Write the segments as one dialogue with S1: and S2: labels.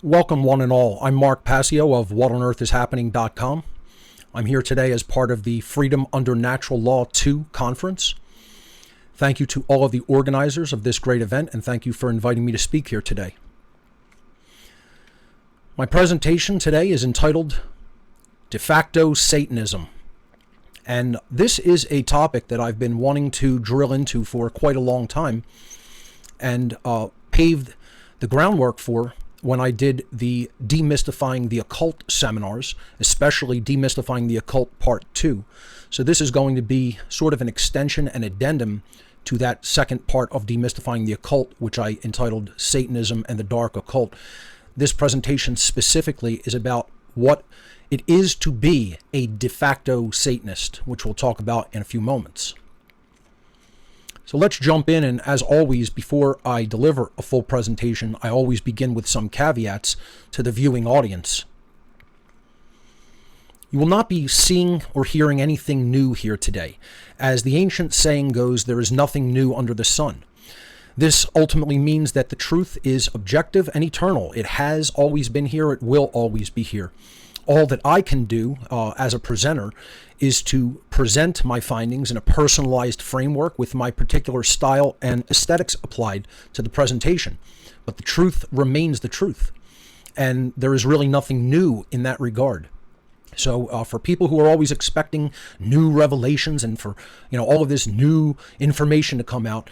S1: Welcome one and all. I'm Mark Passio of whatonearthishappening.com. I'm here today as part of the Freedom Under Natural Law 2 conference. Thank you to all of the organizers of this great event, and thank you for inviting me to speak here today. My presentation today is entitled De Facto Satanism. And this is a topic that I've been wanting to drill into for quite a long time and paved the groundwork for when I did the Demystifying the Occult seminars, especially Demystifying the Occult Part 2. So this is going to be sort of an extension and addendum to that second part of Demystifying the Occult, which I entitled Satanism and the Dark Occult. This presentation specifically is about what it is to be a de facto Satanist, which we'll talk about in a few moments. So let's jump in, and as always, before I deliver a full presentation, I always begin with some caveats to the viewing audience. You will not be seeing or hearing anything new here today. As the ancient saying goes, there is nothing new under the sun. This ultimately means that the truth is objective and eternal. It has always been here. It will always be here. All that I can do as a presenter is to present my findings in a personalized framework with my particular style and aesthetics applied to the presentation. But the truth remains the truth. And there is really nothing new in that regard. So for people who are always expecting new revelations and for all of this new information to come out,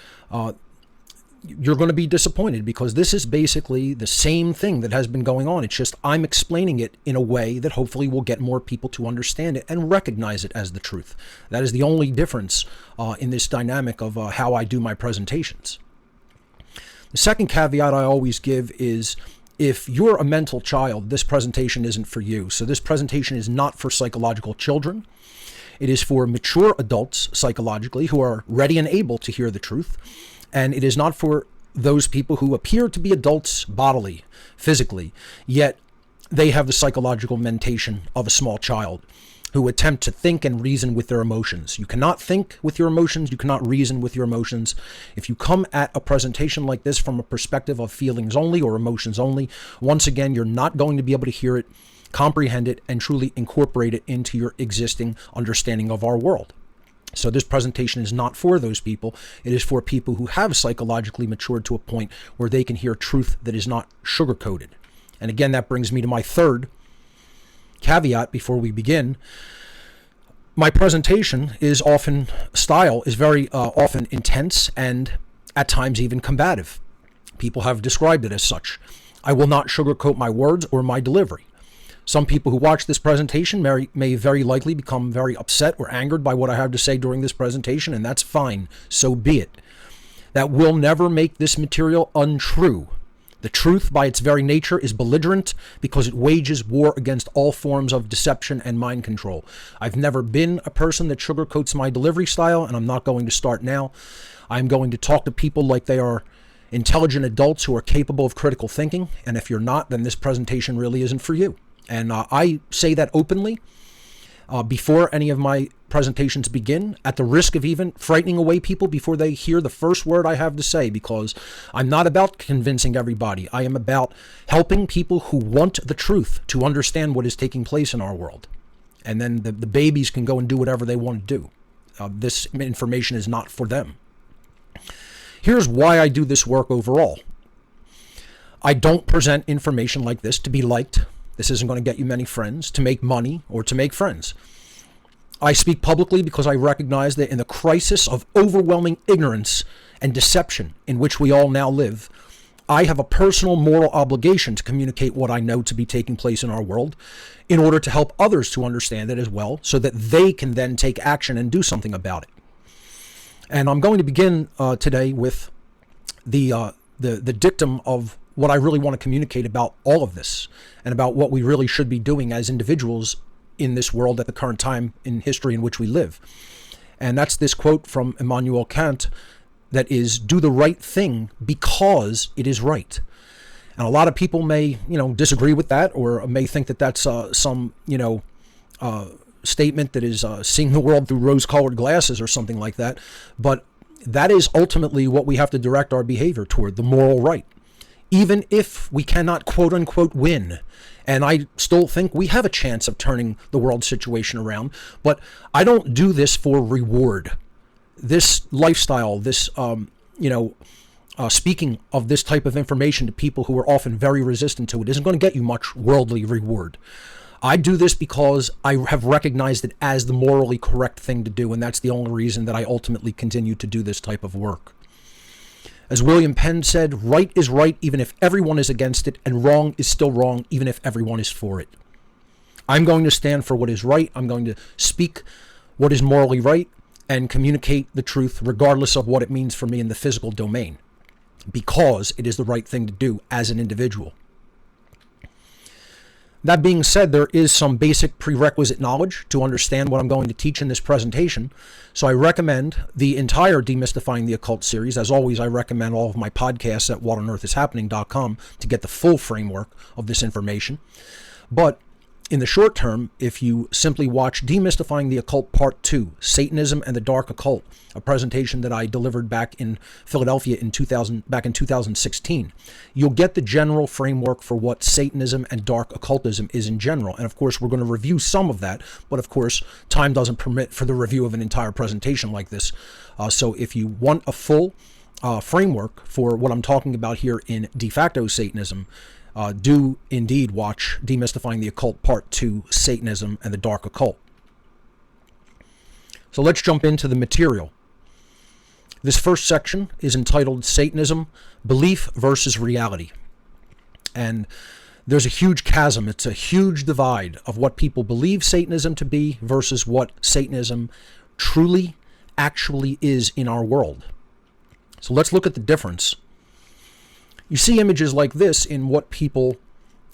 S1: you're going to be disappointed, because this is basically the same thing that has been going on. It's just I'm explaining it in a way that hopefully will get more people to understand it and recognize it as the truth. That is the only difference in this dynamic of how I do my presentations. The second caveat I always give is, if you're a mental child, this presentation isn't for you. So this presentation is not for psychological children. It is for mature adults psychologically who are ready and able to hear the truth. And it is not for those people who appear to be adults bodily, physically, yet they have the psychological mentation of a small child who attempt to think and reason with their emotions. You cannot think with your emotions. You cannot reason with your emotions. If you come at a presentation like this from a perspective of feelings only or emotions only, once again, you're not going to be able to hear it, comprehend it, and truly incorporate it into your existing understanding of our world. So this presentation is not for those people. It is for people who have psychologically matured to a point where they can hear truth that is not sugar-coated. And again, that brings me to my third caveat before we begin. My presentation is very often intense and at times even combative. People have described it as such. I will not sugarcoat my words or my delivery. Some people who watch this presentation may very likely become very upset or angered by what I have to say during this presentation, and that's fine. So be it. That will never make this material untrue. The truth, by its very nature, is belligerent because it wages war against all forms of deception and mind control. I've never been a person that sugarcoats my delivery style, and I'm not going to start now. I'm going to talk to people like they are intelligent adults who are capable of critical thinking, and if you're not, then this presentation really isn't for you. And I say that openly before any of my presentations begin, at the risk of even frightening away people before they hear the first word I have to say, because I'm not about convincing everybody. I am about helping people who want the truth to understand what is taking place in our world. And then the babies can go and do whatever they want to do. This information is not for them. Here's why I do this work overall. I don't present information like this to be liked. This isn't going to get you many friends, to make money, or to make friends. I speak publicly because I recognize that in the crisis of overwhelming ignorance and deception in which we all now live, I have a personal moral obligation to communicate what I know to be taking place in our world in order to help others to understand it as well, so that they can then take action and do something about it. And I'm going to begin today with the dictum of what I really want to communicate about all of this, and about what we really should be doing as individuals in this world at the current time in history in which we live. And that's this quote from Immanuel Kant that is, do the right thing because it is right. And a lot of people may, disagree with that, or may think that that's some, statement that is seeing the world through rose-colored glasses or something like that. But that is ultimately what we have to direct our behavior toward, the moral right. even if we cannot quote unquote win. And I still think we have a chance of turning the world situation around, but I don't do this for reward. This lifestyle, speaking of this type of information to people who are often very resistant to it isn't going to get you much worldly reward. I do this because I have recognized it as the morally correct thing to do, and that's the only reason that I ultimately continue to do this type of work. As William Penn said, right is right even if everyone is against it, and wrong is still wrong even if everyone is for it. I'm going to stand for what is right. I'm going to speak what is morally right and communicate the truth regardless of what it means for me in the physical domain, because it is the right thing to do as an individual. That being said, there is some basic prerequisite knowledge to understand what I'm going to teach in this presentation, so I recommend the entire Demystifying the Occult series. As always, I recommend all of my podcasts at whatonearthishappening.com to get the full framework of this information. But in the short term, if you simply watch Demystifying the Occult Part 2, Satanism and the Dark Occult, a presentation that I delivered back in Philadelphia back in 2016, you'll get the general framework for what Satanism and dark occultism is in general. And of course, we're going to review some of that, but of course, time doesn't permit for the review of an entire presentation like this. So if you want a full framework for what I'm talking about here in de facto Satanism, do indeed watch Demystifying the Occult Part 2, Satanism and the Dark Occult. So let's jump into the material. This first section is entitled Satanism, Belief versus Reality. And there's a huge chasm. It's a huge divide of what people believe Satanism to be versus what Satanism truly actually is in our world. So let's look at the difference. You see images like this in what people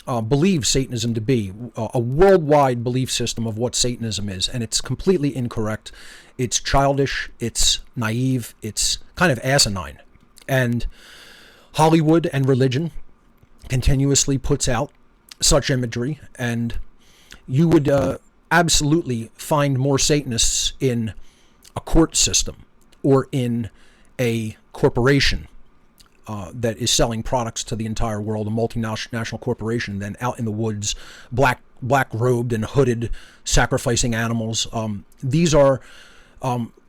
S1: believe Satanism to be, a worldwide belief system of what Satanism is, and it's completely incorrect. It's childish, it's naive, it's kind of asinine. And Hollywood and religion continuously puts out such imagery, and you would absolutely find more Satanists in a court system or in a corporation that is selling products to the entire world, a multinational corporation, than out in the woods, black robed and hooded, sacrificing animals. These are,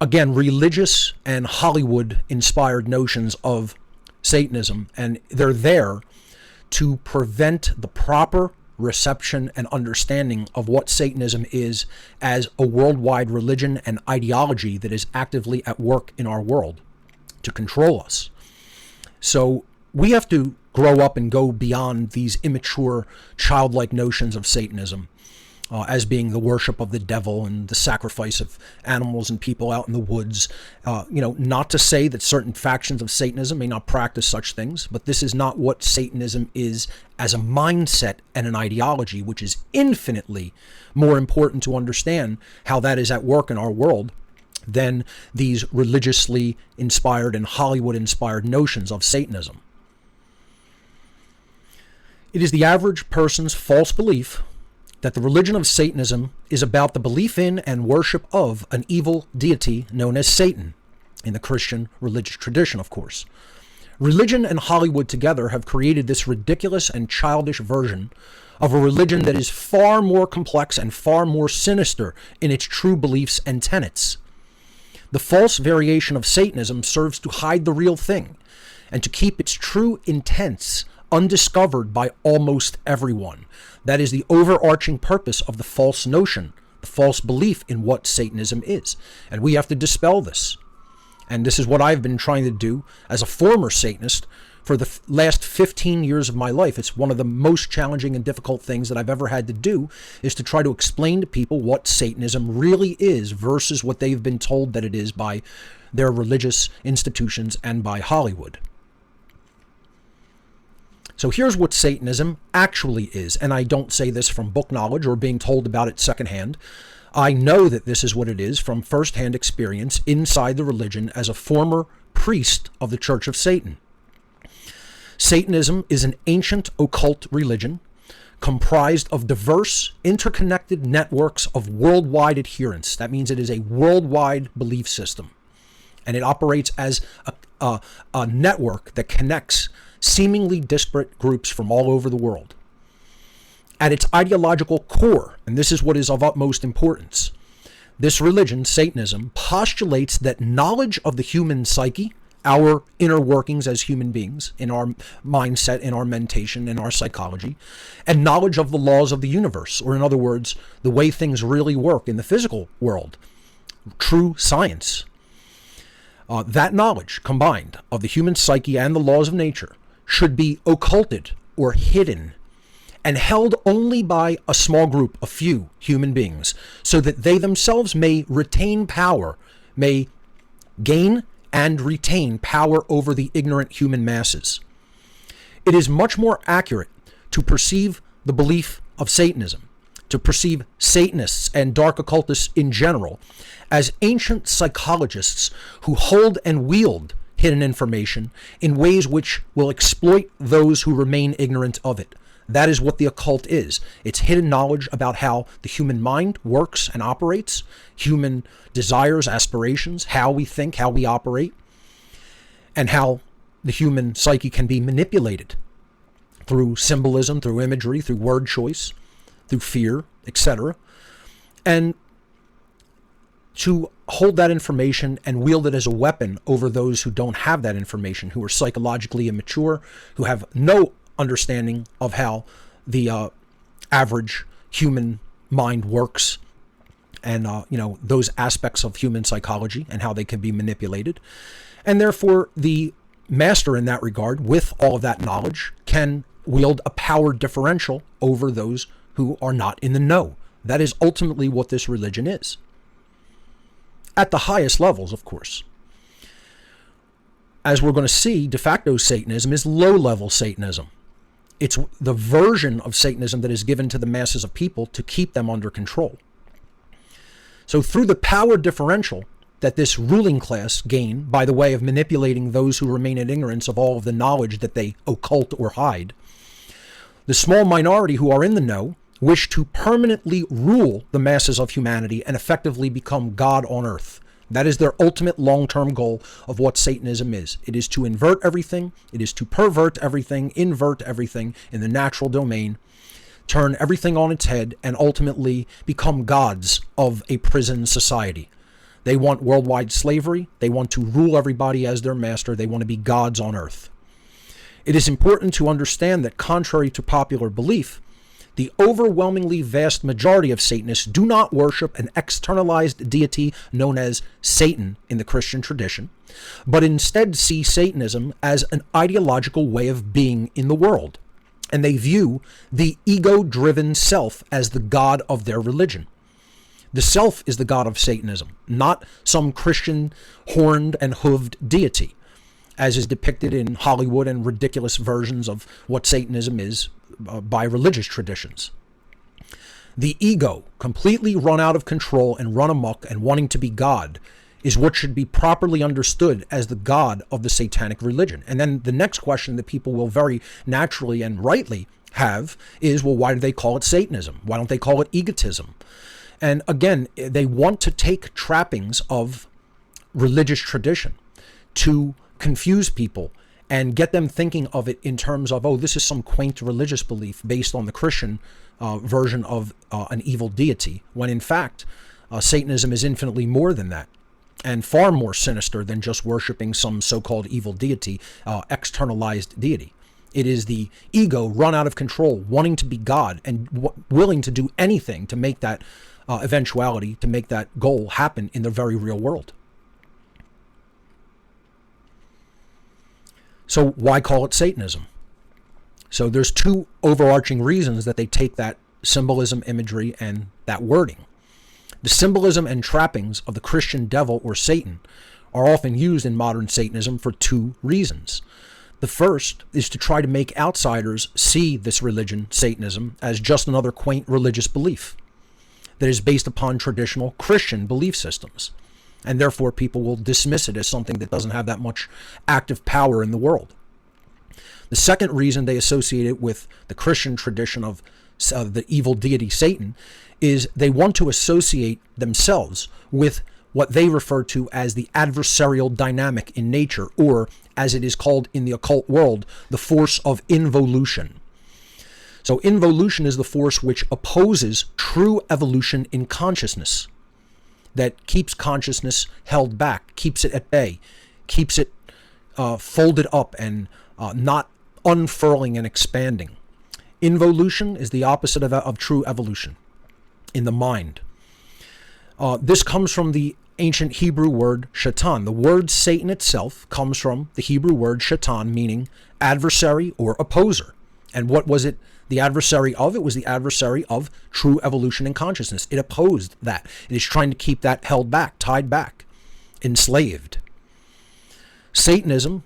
S1: again, religious and Hollywood-inspired notions of Satanism, and they're there to prevent the proper reception and understanding of what Satanism is as a worldwide religion and ideology that is actively at work in our world to control us. So we have to grow up and go beyond these immature, childlike notions of Satanism as being the worship of the devil and the sacrifice of animals and people out in the woods. Not to say that certain factions of Satanism may not practice such things, but this is not what Satanism is as a mindset and an ideology, which is infinitely more important to understand how that is at work in our world than these religiously inspired and Hollywood-inspired notions of Satanism. It is the average person's false belief that the religion of Satanism is about the belief in and worship of an evil deity known as Satan, in the Christian religious tradition, of course. Religion and Hollywood together have created this ridiculous and childish version of a religion that is far more complex and far more sinister in its true beliefs and tenets. The false variation of Satanism serves to hide the real thing and to keep its true intents undiscovered by almost everyone. That is the overarching purpose of the false notion, the false belief in what Satanism is. And we have to dispel this. And this is what I've been trying to do as a former Satanist for the last 15 years of my life. It's one of the most challenging and difficult things that I've ever had to do, is to try to explain to people what Satanism really is versus what they've been told that it is by their religious institutions and by Hollywood. So here's what Satanism actually is, and I don't say this from book knowledge or being told about it secondhand. I know that this is what it is from firsthand experience inside the religion as a former priest of the Church of Satan. Satanism is an ancient occult religion comprised of diverse, interconnected networks of worldwide adherents. That means it is a worldwide belief system, and it operates as a network that connects seemingly disparate groups from all over the world. At its ideological core, and this is what is of utmost importance, this religion, Satanism, postulates that knowledge of the human psyche, our inner workings as human beings, in our mindset, in our mentation, in our psychology, and knowledge of the laws of the universe, or in other words, the way things really work in the physical world, true science. That knowledge, combined, of the human psyche and the laws of nature, should be occulted or hidden and held only by a small group, a few human beings, so that they themselves may retain power, may gain and retain power over the ignorant human masses. It is much more accurate to perceive the belief of Satanism, to perceive Satanists and dark occultists in general as ancient psychologists who hold and wield hidden information in ways which will exploit those who remain ignorant of it. That is what the occult is. It's hidden knowledge about how the human mind works and operates, human desires, aspirations, how we think, how we operate, and how the human psyche can be manipulated through symbolism, through imagery, through word choice, through fear, etc. And to hold that information and wield it as a weapon over those who don't have that information, who are psychologically immature, who have no understanding of how the average human mind works, and those aspects of human psychology and how they can be manipulated. And therefore, the master in that regard, with all of that knowledge, can wield a power differential over those who are not in the know. That is ultimately what this religion is. At the highest levels, of course. As we're going to see, de facto Satanism is low-level Satanism. It's the version of Satanism that is given to the masses of people to keep them under control. So through the power differential that this ruling class gain by the way of manipulating those who remain in ignorance of all of the knowledge that they occult or hide, the small minority who are in the know wish to permanently rule the masses of humanity and effectively become God on earth. That is their ultimate long-term goal of what Satanism is. It is to invert everything. It is to pervert everything, invert everything in the natural domain, turn everything on its head, and ultimately become gods of a prison society. They want worldwide slavery. They want to rule everybody as their master. They want to be gods on earth. It is important to understand that contrary to popular belief, the overwhelmingly vast majority of Satanists do not worship an externalized deity known as Satan in the Christian tradition, but instead see Satanism as an ideological way of being in the world, and they view the ego-driven self as the god of their religion. The self is the god of Satanism, not some Christian horned and hooved deity, as is depicted in Hollywood and ridiculous versions of what Satanism is by religious traditions. The ego, completely run out of control and run amok and wanting to be God, is what should be properly understood as the God of the satanic religion. And then the next question that people will very naturally and rightly have is, well, why do they call it Satanism? Why don't they call it egotism? And again, they want to take trappings of religious tradition to confuse people and get them thinking of it in terms of, oh, this is some quaint religious belief based on the Christian version of an evil deity, when in fact, Satanism is infinitely more than that, and far more sinister than just worshiping some so-called evil deity, externalized deity. It is the ego run out of control, wanting to be God, and willing to do anything to make that eventuality, to make that goal happen in the very real world. So why call it Satanism? So there's two overarching reasons that they take that symbolism, imagery, and that wording. The symbolism and trappings of the Christian devil or Satan are often used in modern Satanism for two reasons. The first is to try to make outsiders see this religion, Satanism, as just another quaint religious belief that is based upon traditional Christian belief systems. And therefore people will dismiss it as something that doesn't have that much active power in the world. The second reason they associate it with the Christian tradition of the evil deity Satan is they want to associate themselves with what they refer to as the adversarial dynamic in nature, or as it is called in the occult world, the force of involution. So involution is the force which opposes true evolution in consciousness, that keeps consciousness held back, keeps it at bay, keeps it folded up and not unfurling and expanding. Involution is the opposite of true evolution in the mind. This comes from the ancient Hebrew word shaitan. The word Satan itself comes from the Hebrew word shaitan, meaning adversary or opposer. And what was it the adversary of? It was the adversary of true evolution in consciousness. It opposed that. It is trying to keep that held back, tied back, enslaved. Satanism,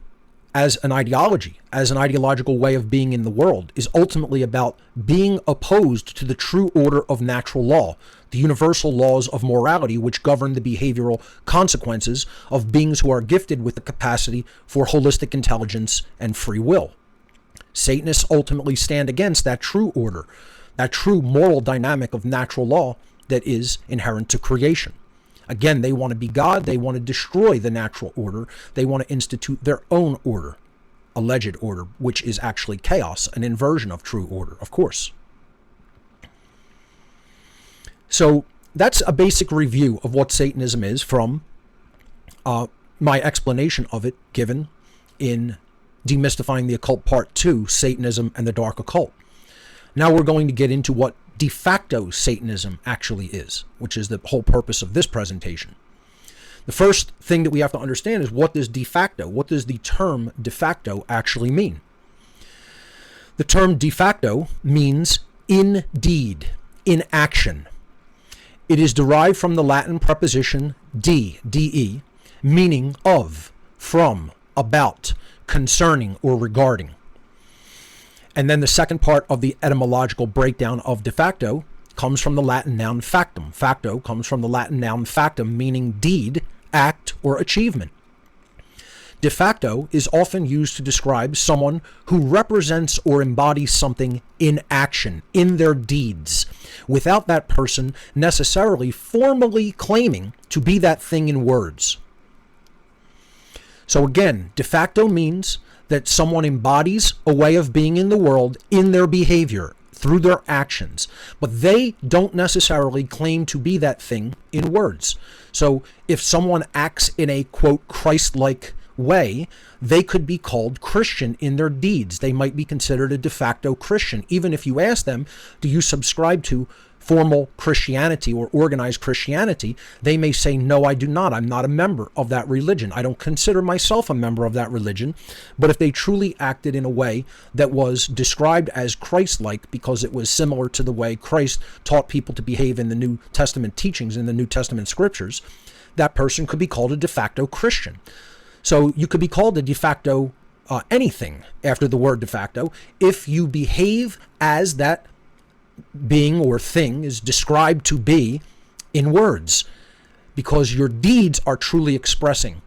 S1: as an ideology, as an ideological way of being in the world, is ultimately about being opposed to the true order of natural law, the universal laws of morality which govern the behavioral consequences of beings who are gifted with the capacity for holistic intelligence and free will. Satanists ultimately stand against that true order, that true moral dynamic of natural law that is inherent to creation. Again, they want to be God. They want to destroy the natural order. They want to institute their own order, alleged order, which is actually chaos, an inversion of true order, of course. So that's a basic review of what Satanism is from my explanation of it given in Demystifying the Occult Part 2, Satanism and the Dark Occult. Now we're going to get into what de facto Satanism actually is, which is the whole purpose of this presentation. The first thing that we have to understand is what does de facto, what does the term de facto actually mean? The term de facto means in deed, in action. It is derived from the Latin preposition de, meaning of, from, about, concerning, or regarding. And then the second part of the etymological breakdown of de facto comes from the Latin noun factum. Facto comes from the Latin noun factum, meaning deed, act, or achievement. De facto is often used to describe someone who represents or embodies something in action, in their deeds, without that person necessarily formally claiming to be that thing in words. So again, de facto means that someone embodies a way of being in the world in their behavior, through their actions, but they don't necessarily claim to be that thing in words. So if someone acts in a, quote, Christ-like way, they could be called Christian in their deeds. They might be considered a de facto Christian. Even if you ask them, do you subscribe to formal Christianity or organized Christianity, they may say, no, I do not. I'm not a member of that religion. I don't consider myself a member of that religion. But if they truly acted in a way that was described as Christ-like because it was similar to the way Christ taught people to behave in the New Testament teachings, in the New Testament scriptures, that person could be called a de facto Christian. So you could be called a de facto anything after the word de facto if you behave as that being or thing is described to be in words, because your deeds are truly expressing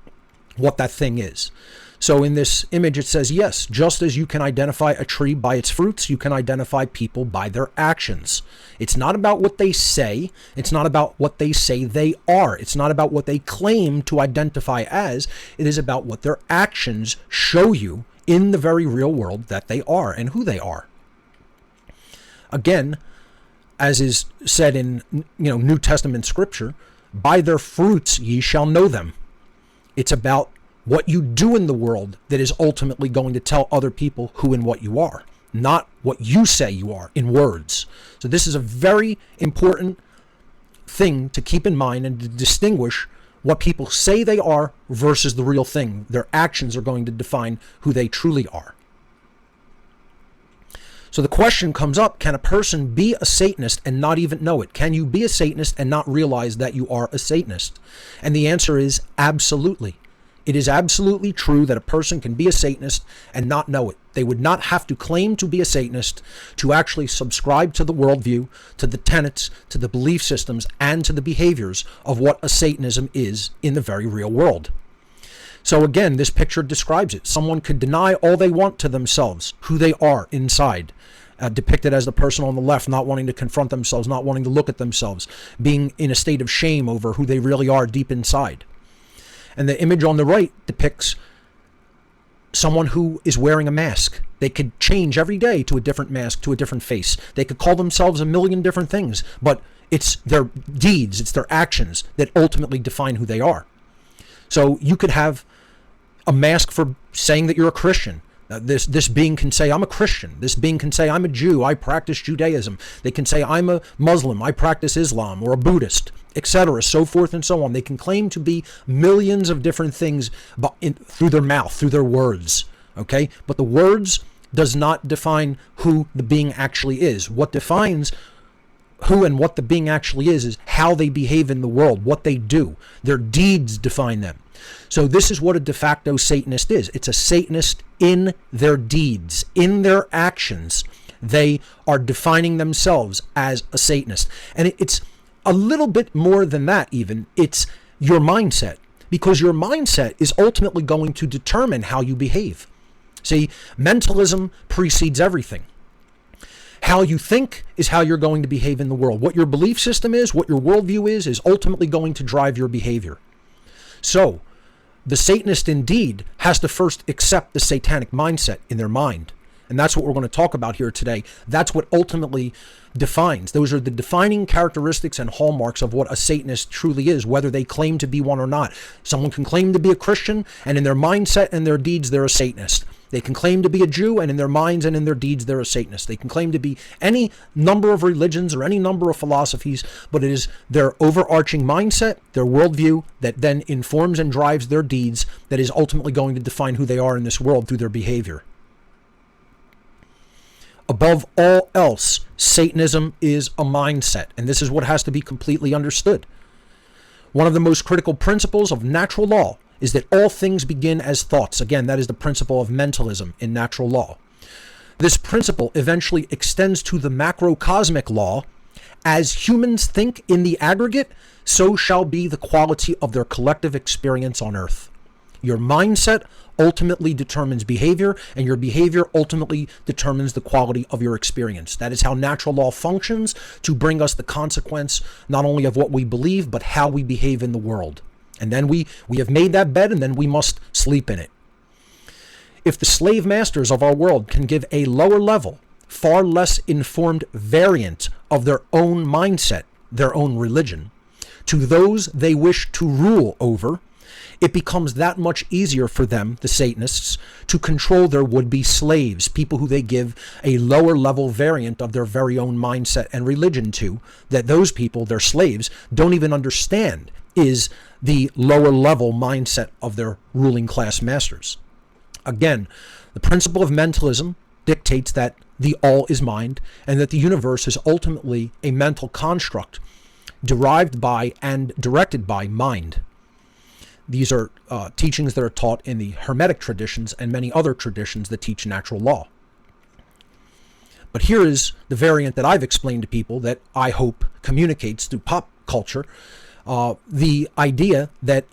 S1: what that thing is. So in this image it says, yes, just as you can identify a tree by its fruits, you can identify people by their actions. It's not about what they say. It's not about what they say they are. It's not about what they claim to identify as. It is about what their actions show you in the very real world that they are and who they are. Again, as is said in New Testament scripture, by their fruits ye shall know them. It's about what you do in the world that is ultimately going to tell other people who and what you are, not what you say you are in words. So this is a very important thing to keep in mind and to distinguish what people say they are versus the real thing. Their actions are going to define who they truly are. So the question comes up, can a person be a Satanist and not even know it? Can you be a Satanist and not realize that you are a Satanist? And the answer is absolutely. It is absolutely true that a person can be a Satanist and not know it. They would not have to claim to be a Satanist to actually subscribe to the worldview, to the tenets, to the belief systems, and to the behaviors of what a Satanism is in the very real world. So again, this picture describes it. Someone could deny all they want to themselves, who they are inside. depicted as the person on the left not wanting to confront themselves, not wanting to look at themselves, being in a state of shame over who they really are deep inside. And the image on the right depicts someone who is wearing a mask. They could change every day to a different mask, to a different face. They could call themselves a million different things, but it's their deeds, it's their actions that ultimately define who they are. So you could have a mask for saying that you're a Christian. This being can say, I'm a Christian. This being can say, I'm a Jew. I practice Judaism. They can say, I'm a Muslim. I practice Islam, or a Buddhist, etc., so forth and so on. They can claim to be millions of different things through their mouth, through their words. Okay? But the words does not define who the being actually is. What defines who and what the being actually is how they behave in the world, what they do. Their deeds define them. So this is what a de facto Satanist is. It's a Satanist in their deeds, in their actions. They are defining themselves as a Satanist. And it's a little bit more than that even. It's your mindset, because your mindset is ultimately going to determine how you behave. See, mentalism precedes everything. How you think is how you're going to behave in the world. What your belief system is, what your worldview is ultimately going to drive your behavior. So, the Satanist indeed has to first accept the satanic mindset in their mind. And that's what we're going to talk about here today. That's what ultimately defines. Those are the defining characteristics and hallmarks of what a Satanist truly is, whether they claim to be one or not. Someone can claim to be a Christian, and in their mindset and their deeds, they're a Satanist. They can claim to be a Jew, and in their minds and in their deeds, they're a Satanist. They can claim to be any number of religions or any number of philosophies, but it is their overarching mindset, their worldview, that then informs and drives their deeds that is ultimately going to define who they are in this world through their behavior. Above all else, Satanism is a mindset, and this is what has to be completely understood. One of the most critical principles of natural law is that all things begin as thoughts. Again, that is the principle of mentalism in natural law. This principle eventually extends to the macrocosmic law. As humans think in the aggregate, so shall be the quality of their collective experience on earth. Your mindset ultimately determines behavior, and your behavior ultimately determines the quality of your experience. That is how natural law functions, to bring us the consequence not only of what we believe, but how we behave in the world. And then we have made that bed, and then we must sleep in it. If the slave masters of our world can give a lower level, far less informed variant of their own mindset, their own religion, to those they wish to rule over, it becomes that much easier for them, the Satanists, to control their would-be slaves, people who they give a lower level variant of their very own mindset and religion to, that those people, their slaves, don't even understand is the lower level mindset of their ruling class masters. Again, the principle of mentalism dictates that the all is mind, and that the universe is ultimately a mental construct derived by and directed by mind. These are teachings that are taught in the Hermetic traditions and many other traditions that teach natural law. But here is the variant that I've explained to people that I hope communicates through pop culture, the idea that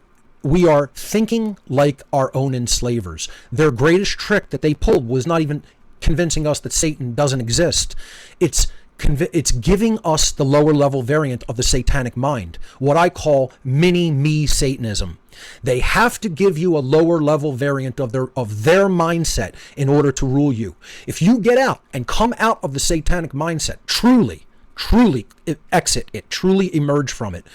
S1: we are thinking like our own enslavers. Their greatest trick that they pulled was not even convincing us that Satan doesn't exist. It's giving us the lower level variant of the satanic mind, what I call mini-me Satanism. They have to give you a lower level variant of their mindset in order to rule you. If you get out and come out of the satanic mindset, truly exit it, truly emerge from it,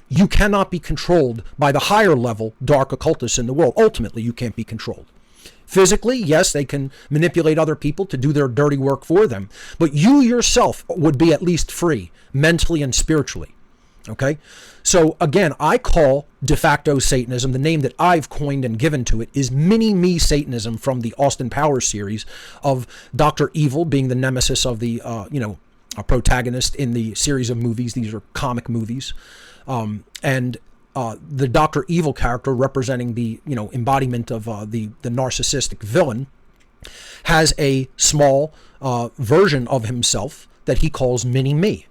S1: you cannot be controlled by the higher level dark occultists in the world. Ultimately, you can't be controlled. Physically, yes, they can manipulate other people to do their dirty work for them, but you yourself would be at least free, mentally and spiritually. Okay? So again, I call de facto Satanism, the name that I've coined and given to it, is mini-me Satanism from the Austin Powers series of Dr. Evil being the nemesis of the, a protagonist in the series of movies. These are comic movies. And the Dr. Evil character, representing the embodiment of the narcissistic villain, has a small version of himself that he calls mini-me.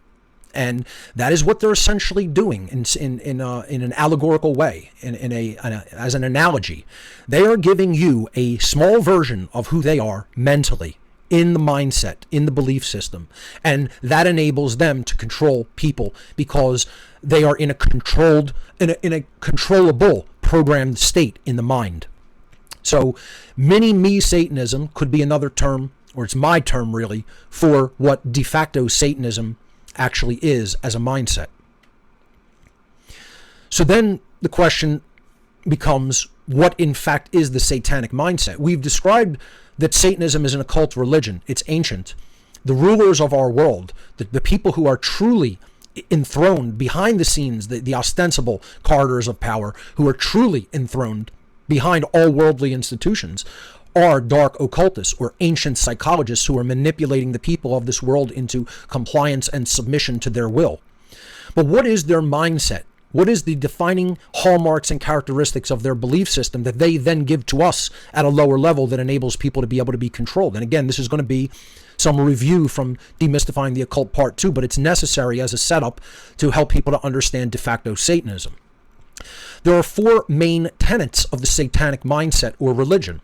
S1: And that is what they're essentially doing in an allegorical way, as an analogy. They are giving you a small version of who they are mentally in the mindset, in the belief system. And that enables them to control people because they are in a controllable programmed state in the mind. So mini-me Satanism could be another term, or it's my term really, for what de facto Satanism actually is as a mindset. So then the question becomes, what in fact is the satanic mindset? We've described that Satanism is an occult religion. It's ancient. The rulers of our world, the people who are truly enthroned behind the scenes, the ostensible corridors of power, who are truly enthroned behind all worldly institutions, are dark occultists or ancient psychologists who are manipulating the people of this world into compliance and submission to their will. But what is their mindset? What is the defining hallmarks and characteristics of their belief system that they then give to us at a lower level that enables people to be able to be controlled? And again, this is going to be some review from Demystifying the Occult Part 2, but it's necessary as a setup to help people to understand de facto Satanism. There are four main tenets of the satanic mindset or religion.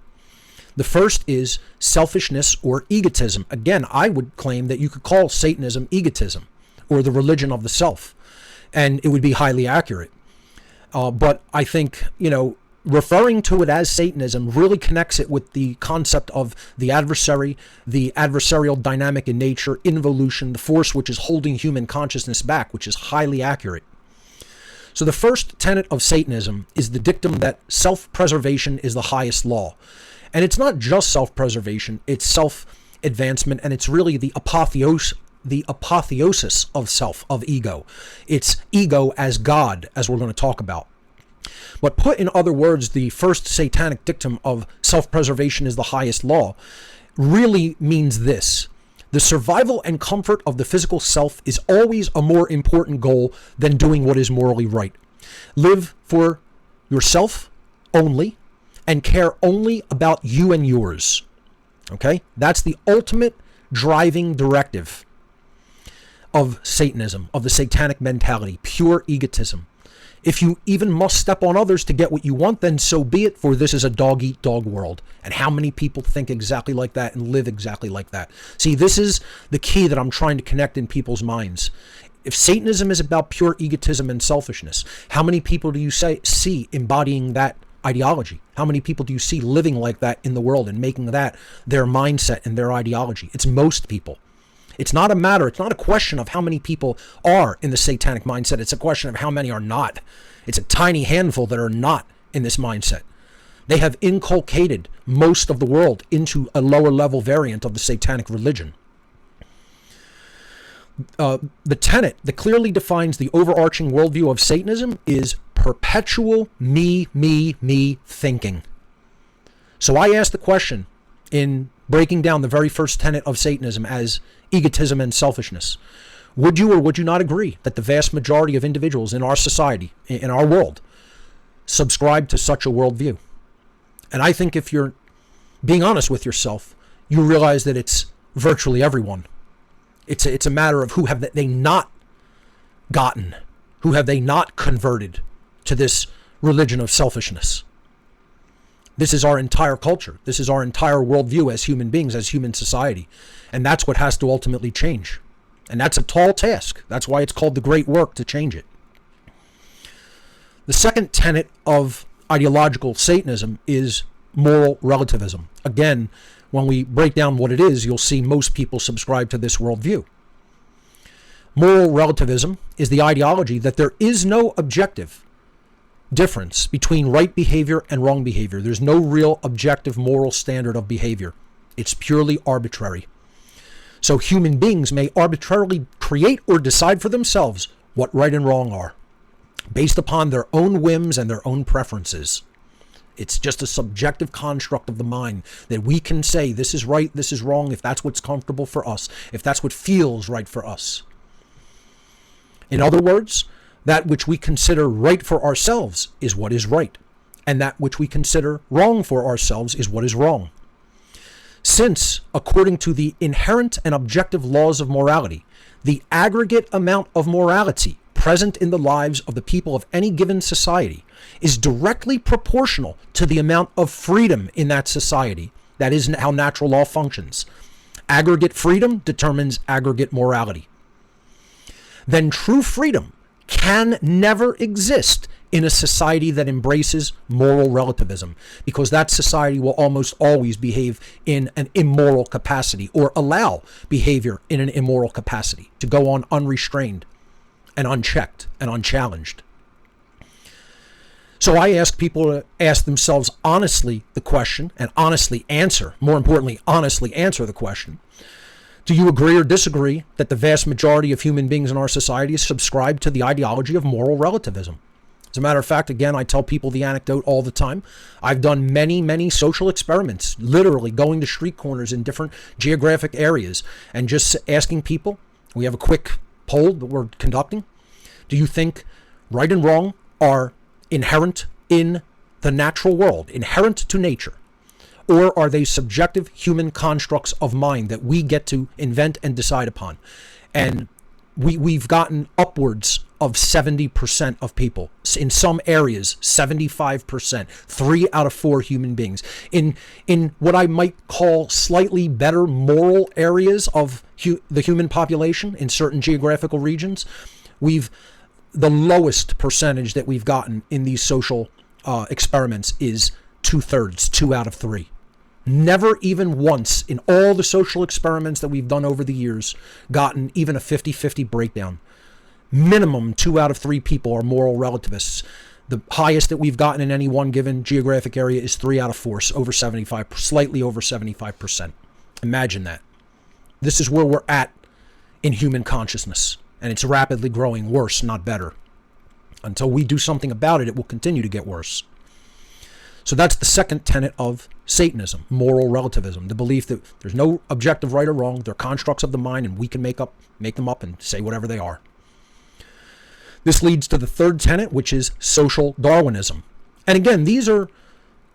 S1: The first is selfishness or egotism. Again, I would claim that you could call Satanism egotism or the religion of the self, and it would be highly accurate. But I think, referring to it as Satanism really connects it with the concept of the adversary, the adversarial dynamic in nature, involution, the force which is holding human consciousness back, which is highly accurate. So the first tenet of Satanism is the dictum that self-preservation is the highest law. And it's not just self-preservation, it's self-advancement, and it's really the apotheosis of self, of ego. It's ego as God, as we're going to talk about. But put in other words, the first satanic dictum of self-preservation is the highest law really means this: the survival and comfort of the physical self is always a more important goal than doing what is morally right. Live for yourself only and care only about you and yours. Okay? That's the ultimate driving directive of Satanism, of the satanic mentality, pure egotism. If you even must step on others to get what you want, then so be it, for this is a dog-eat-dog world. And how many people think exactly like that and live exactly like that? See, this is the key that I'm trying to connect in people's minds. If Satanism is about pure egotism and selfishness, how many people do you see embodying that ideology? How many people do you see living like that in the world and making that their mindset and their ideology? It's most people. It's not a question of how many people are in the satanic mindset. It's a question of how many are not. It's a tiny handful that are not in this mindset. They have inculcated most of the world into a lower level variant of the satanic religion. The tenet that clearly defines the overarching worldview of Satanism is perpetual me thinking. So I asked the question in breaking down the very first tenet of Satanism as egotism and selfishness. Would you or would you not agree that the vast majority of individuals in our society, in our world, subscribe to such a worldview? And I think if you're being honest with yourself, you realize that it's virtually everyone. It's a matter of who have they not gotten, who have they not converted to this religion of selfishness. This is our entire culture. This is our entire worldview as human beings, as human society. And that's what has to ultimately change. And that's a tall task. That's why it's called the great work to change it. The second tenet of ideological Satanism is moral relativism. Again, when we break down what it is, you'll see most people subscribe to this worldview. Moral relativism is the ideology that there is no objective difference between right behavior and wrong behavior. There's no real objective moral standard of behavior. It's purely arbitrary. So human beings may arbitrarily create or decide for themselves what right and wrong are, based upon their own whims and their own preferences. It's just a subjective construct of the mind that we can say this is right, this is wrong, if that's what's comfortable for us, if that's what feels right for us. In other words, that which we consider right for ourselves is what is right, and that which we consider wrong for ourselves is what is wrong. Since, according to the inherent and objective laws of morality, the aggregate amount of morality present in the lives of the people of any given society is directly proportional to the amount of freedom in that society. That is how natural law functions. Aggregate freedom determines aggregate morality. Then true freedom can never exist in a society that embraces moral relativism, because that society will almost always behave in an immoral capacity, or allow behavior in an immoral capacity to go on unrestrained and unchecked and unchallenged. So I ask people to ask themselves honestly the question, and honestly answer, more importantly, honestly answer the question: do you agree or disagree that the vast majority of human beings in our society subscribe to the ideology of moral relativism? As a matter of fact, again, I tell people the anecdote all the time. I've done many, many social experiments, literally going to street corners in different geographic areas and just asking people. We have a quick poll that we're conducting. Do you think right and wrong are inherent in the natural world, inherent to nature? Or are they subjective human constructs of mind that we get to invent and decide upon? And we've gotten upwards of 70% of people. In some areas, 75%, 3 out of 4 human beings. In what I might call slightly better moral areas of the human population in certain geographical regions, the lowest percentage that we've gotten in these social experiments is 2/3, 2 out of 3. Never even once in all the social experiments that we've done over the years gotten even a 50-50 breakdown. Minimum 2 out of 3 people are moral relativists. The highest that we've gotten in any one given geographic area is 3 out of 4, so over 75, slightly over 75%. Imagine that. This is where we're at in human consciousness, and it's rapidly growing worse, not better. Until we do something about it, it will continue to get worse. So that's the second tenet of Satanism, moral relativism, the belief that there's no objective right or wrong, they're constructs of the mind, and we can make them up and say whatever they are. This leads to the third tenet, which is social Darwinism. And again, these are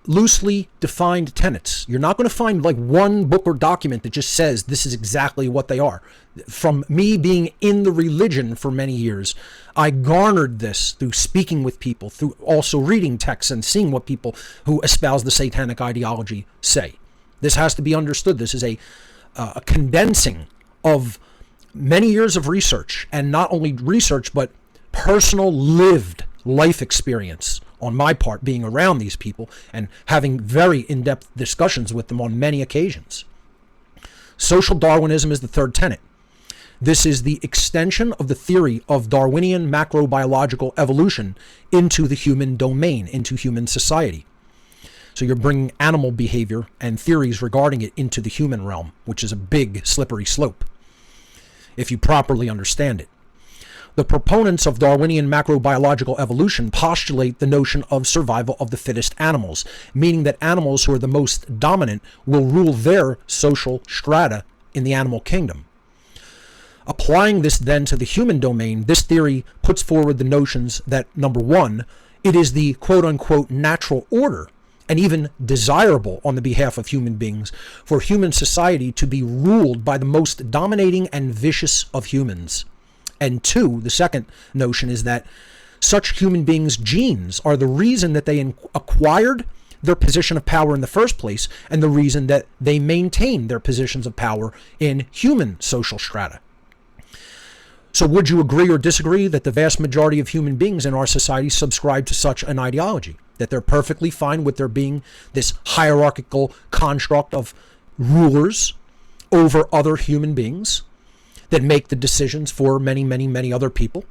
S1: loosely defined tenets. You're not going to find like one book or document that just says this is exactly what they are. From me being in the religion for many years, I garnered this through speaking with people, through also reading texts and seeing what people who espouse the satanic ideology say. This has to be understood. This is a condensing of many years of research, and not only research, but personal lived life experience on my part, being around these people and having very in-depth discussions with them on many occasions. Social Darwinism is the third tenet. This is the extension of the theory of Darwinian macrobiological evolution into the human domain, into human society. So you're bringing animal behavior and theories regarding it into the human realm, which is a big, slippery slope, if you properly understand it. The proponents of Darwinian macrobiological evolution postulate the notion of survival of the fittest animals, meaning that animals who are the most dominant will rule their social strata in the animal kingdom. Applying this then to the human domain, this theory puts forward the notions that, number one, it is the quote-unquote natural order and even desirable on the behalf of human beings for human society to be ruled by the most dominating and vicious of humans. And two, the second notion is that such human beings' genes are the reason that they acquired their position of power in the first place, and the reason that they maintain their positions of power in human social strata. So would you agree or disagree that the vast majority of human beings in our society subscribe to such an ideology? That they're perfectly fine with there being this hierarchical construct of rulers over other human beings that make the decisions for many, many, many other people.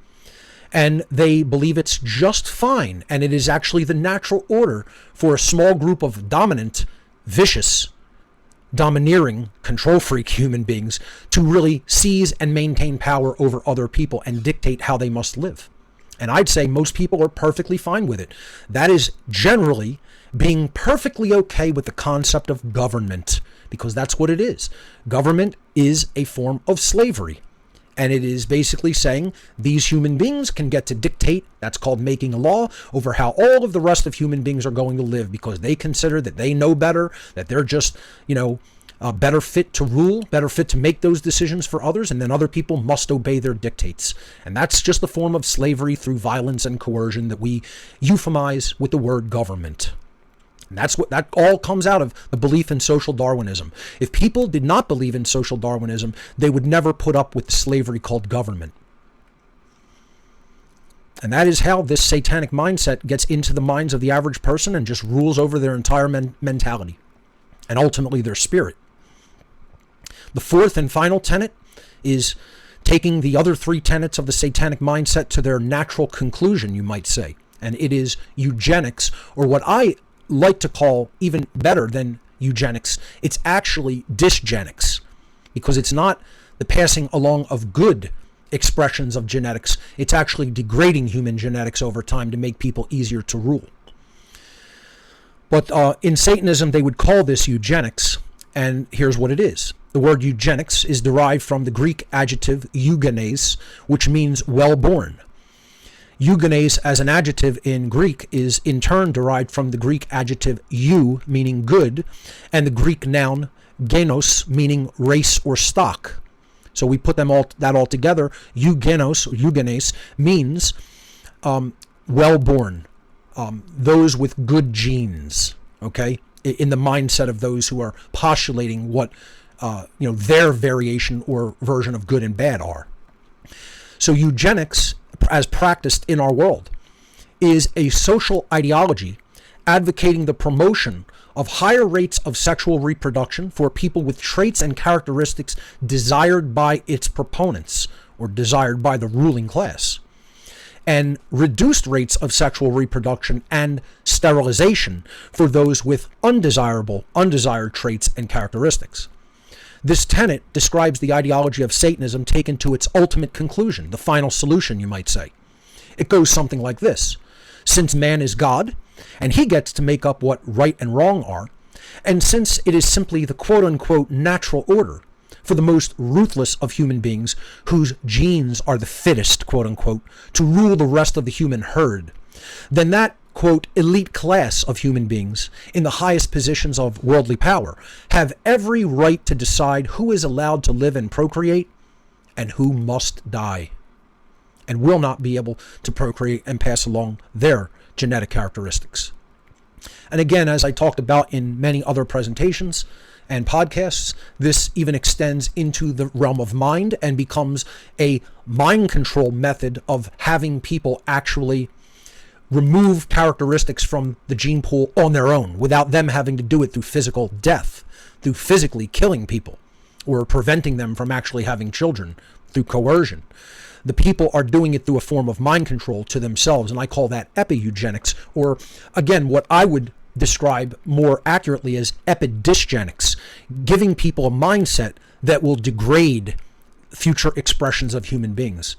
S1: And they believe it's just fine, and it is actually the natural order for a small group of dominant, vicious, domineering, control freak human beings to really seize and maintain power over other people and dictate how they must live. And I'd say most people are perfectly fine with it. That is generally being perfectly okay with the concept of government, because that's what it is. Government is a form of slavery. And it is basically saying these human beings can get to dictate, that's called making a law, over how all of the rest of human beings are going to live, because they consider that they know better, that they're just, better fit to rule, better fit to make those decisions for others, and then other people must obey their dictates. And that's just a form of slavery through violence and coercion that we euphemize with the word government. And that all comes out of the belief in social Darwinism. If people did not believe in social Darwinism, they would never put up with the slavery called government. And that is how this satanic mindset gets into the minds of the average person and just rules over their entire mentality and ultimately their spirit. The fourth and final tenet is taking the other three tenets of the satanic mindset to their natural conclusion, you might say. And it is eugenics, or what I like to call, even better than eugenics, it's actually dysgenics, because it's not the passing along of good expressions of genetics. It's actually degrading human genetics over time to make people easier to rule. But in Satanism, they would call this eugenics, and here's what it is. The word eugenics is derived from the Greek adjective eugenes, which means well-born. Eugenes as an adjective in Greek is in turn derived from the Greek adjective eu, meaning good, and the Greek noun genos, meaning race or stock. So we put that all together. Eugenos, or eugenes, means well-born, those with good genes, okay, in the mindset of those who are postulating what their variation or version of good and bad are. So eugenics, as practiced in our world, is a social ideology advocating the promotion of higher rates of sexual reproduction for people with traits and characteristics desired by its proponents or desired by the ruling class, and reduced rates of sexual reproduction and sterilization for those with undesired traits and characteristics. This tenet describes the ideology of Satanism taken to its ultimate conclusion, the final solution, you might say. It goes something like this. Since man is God, and he gets to make up what right and wrong are, and since it is simply the quote-unquote natural order for the most ruthless of human beings, whose genes are the fittest, quote-unquote, to rule the rest of the human herd, then that quote, elite class of human beings in the highest positions of worldly power have every right to decide who is allowed to live and procreate and who must die and will not be able to procreate and pass along their genetic characteristics. And again, as I talked about in many other presentations and podcasts, this even extends into the realm of mind and becomes a mind control method of having people actually remove characteristics from the gene pool on their own without them having to do it through physical death, through physically killing people or preventing them from actually having children through coercion. The people are doing it through a form of mind control to themselves, and I call that epi-eugenics, or again, what I would describe more accurately as epidysgenics, giving people a mindset that will degrade future expressions of human beings.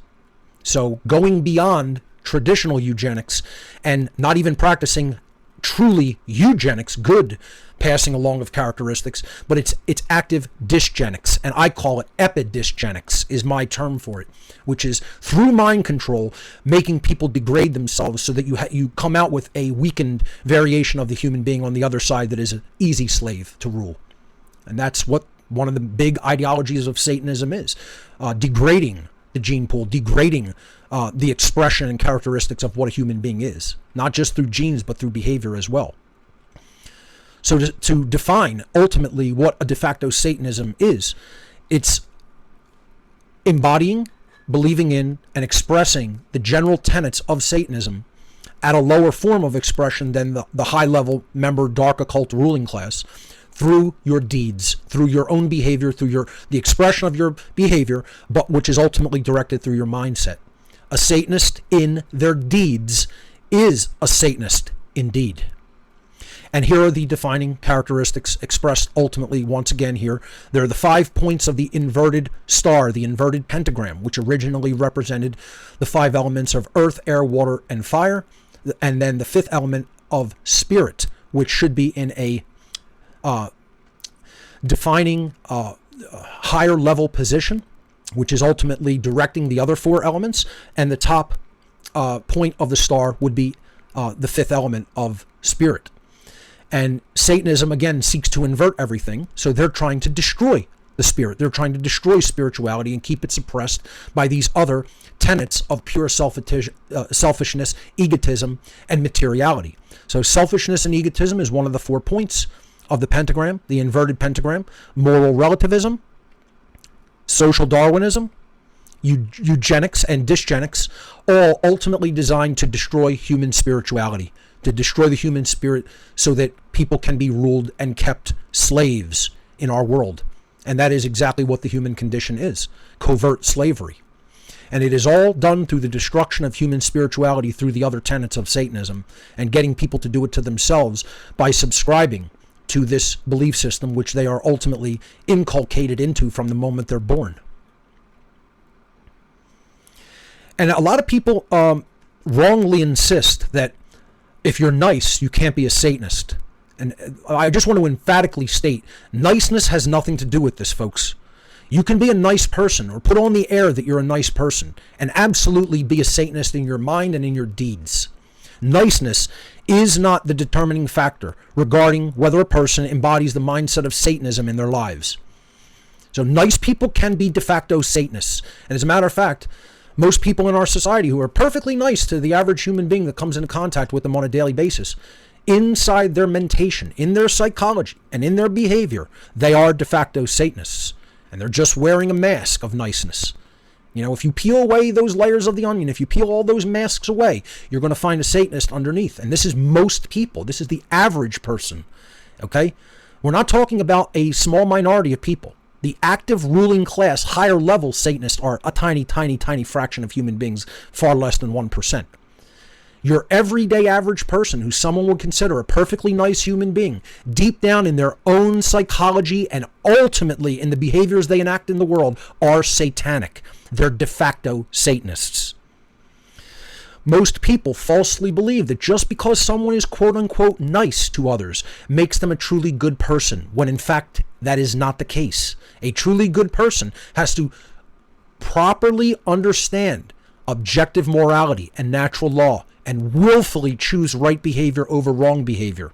S1: So going beyond traditional eugenics and not even practicing truly eugenics, good passing along of characteristics, but it's active dysgenics, and I call it epidysgenics is my term for it, which is through mind control making people degrade themselves so that you come out with a weakened variation of the human being on the other side that is an easy slave to rule. And that's what one of the big ideologies of Satanism is, degrading the gene pool, degrading the expression and characteristics of what a human being is, not just through genes, but through behavior as well. So to define ultimately what a de facto Satanism is, it's embodying, believing in, and expressing the general tenets of Satanism at a lower form of expression than the high-level member dark occult ruling class, through your deeds, through your own behavior, through the expression of your behavior, but which is ultimately directed through your mindset. A Satanist in their deeds is a Satanist indeed. And here are the defining characteristics expressed ultimately once again here. There are the 5 points of the inverted star, the inverted pentagram, which originally represented the 5 elements of earth, air, water, and fire, and then the 5th element of spirit, which should be in a defining higher level position, which is ultimately directing the other 4 elements, and the top point of the star would be the 5th element of spirit. And Satanism, again, seeks to invert everything, so they're trying to destroy the spirit. They're trying to destroy spirituality and keep it suppressed by these other tenets of pure selfishness, egotism, and materiality. So selfishness and egotism is one of the 4 points of the pentagram, the inverted pentagram. Moral relativism, social Darwinism, eugenics, and dysgenics, all ultimately designed to destroy human spirituality, to destroy the human spirit so that people can be ruled and kept slaves in our world. And that is exactly what the human condition is, covert slavery. And it is all done through the destruction of human spirituality through the other tenets of Satanism and getting people to do it to themselves by subscribing to this belief system, which they are ultimately inculcated into from the moment they're born. And a lot of people wrongly insist that if you're nice, you can't be a Satanist. And I just want to emphatically state, niceness has nothing to do with this, folks. You can be a nice person or put on the air that you're a nice person and absolutely be a Satanist in your mind and in your deeds. Niceness is not the determining factor regarding whether a person embodies the mindset of Satanism in their lives. So nice people can be de facto Satanists. And as a matter of fact, most people in our society who are perfectly nice to the average human being that comes into contact with them on a daily basis, inside their mentation, in their psychology, and in their behavior, they are de facto Satanists. And they're just wearing a mask of niceness. You know, if you peel away those layers of the onion, if you peel all those masks away, you're going to find a Satanist underneath. And this is most people. This is the average person. Okay? We're not talking about a small minority of people. The active ruling class, higher level Satanists are a tiny, tiny, tiny fraction of human beings, far less than 1%. Your everyday average person who someone would consider a perfectly nice human being, deep down in their own psychology and ultimately in the behaviors they enact in the world, are satanic. They're de facto Satanists. Most people falsely believe that just because someone is quote unquote nice to others makes them a truly good person, when in fact that is not the case. A truly good person has to properly understand objective morality and natural law and willfully choose right behavior over wrong behavior.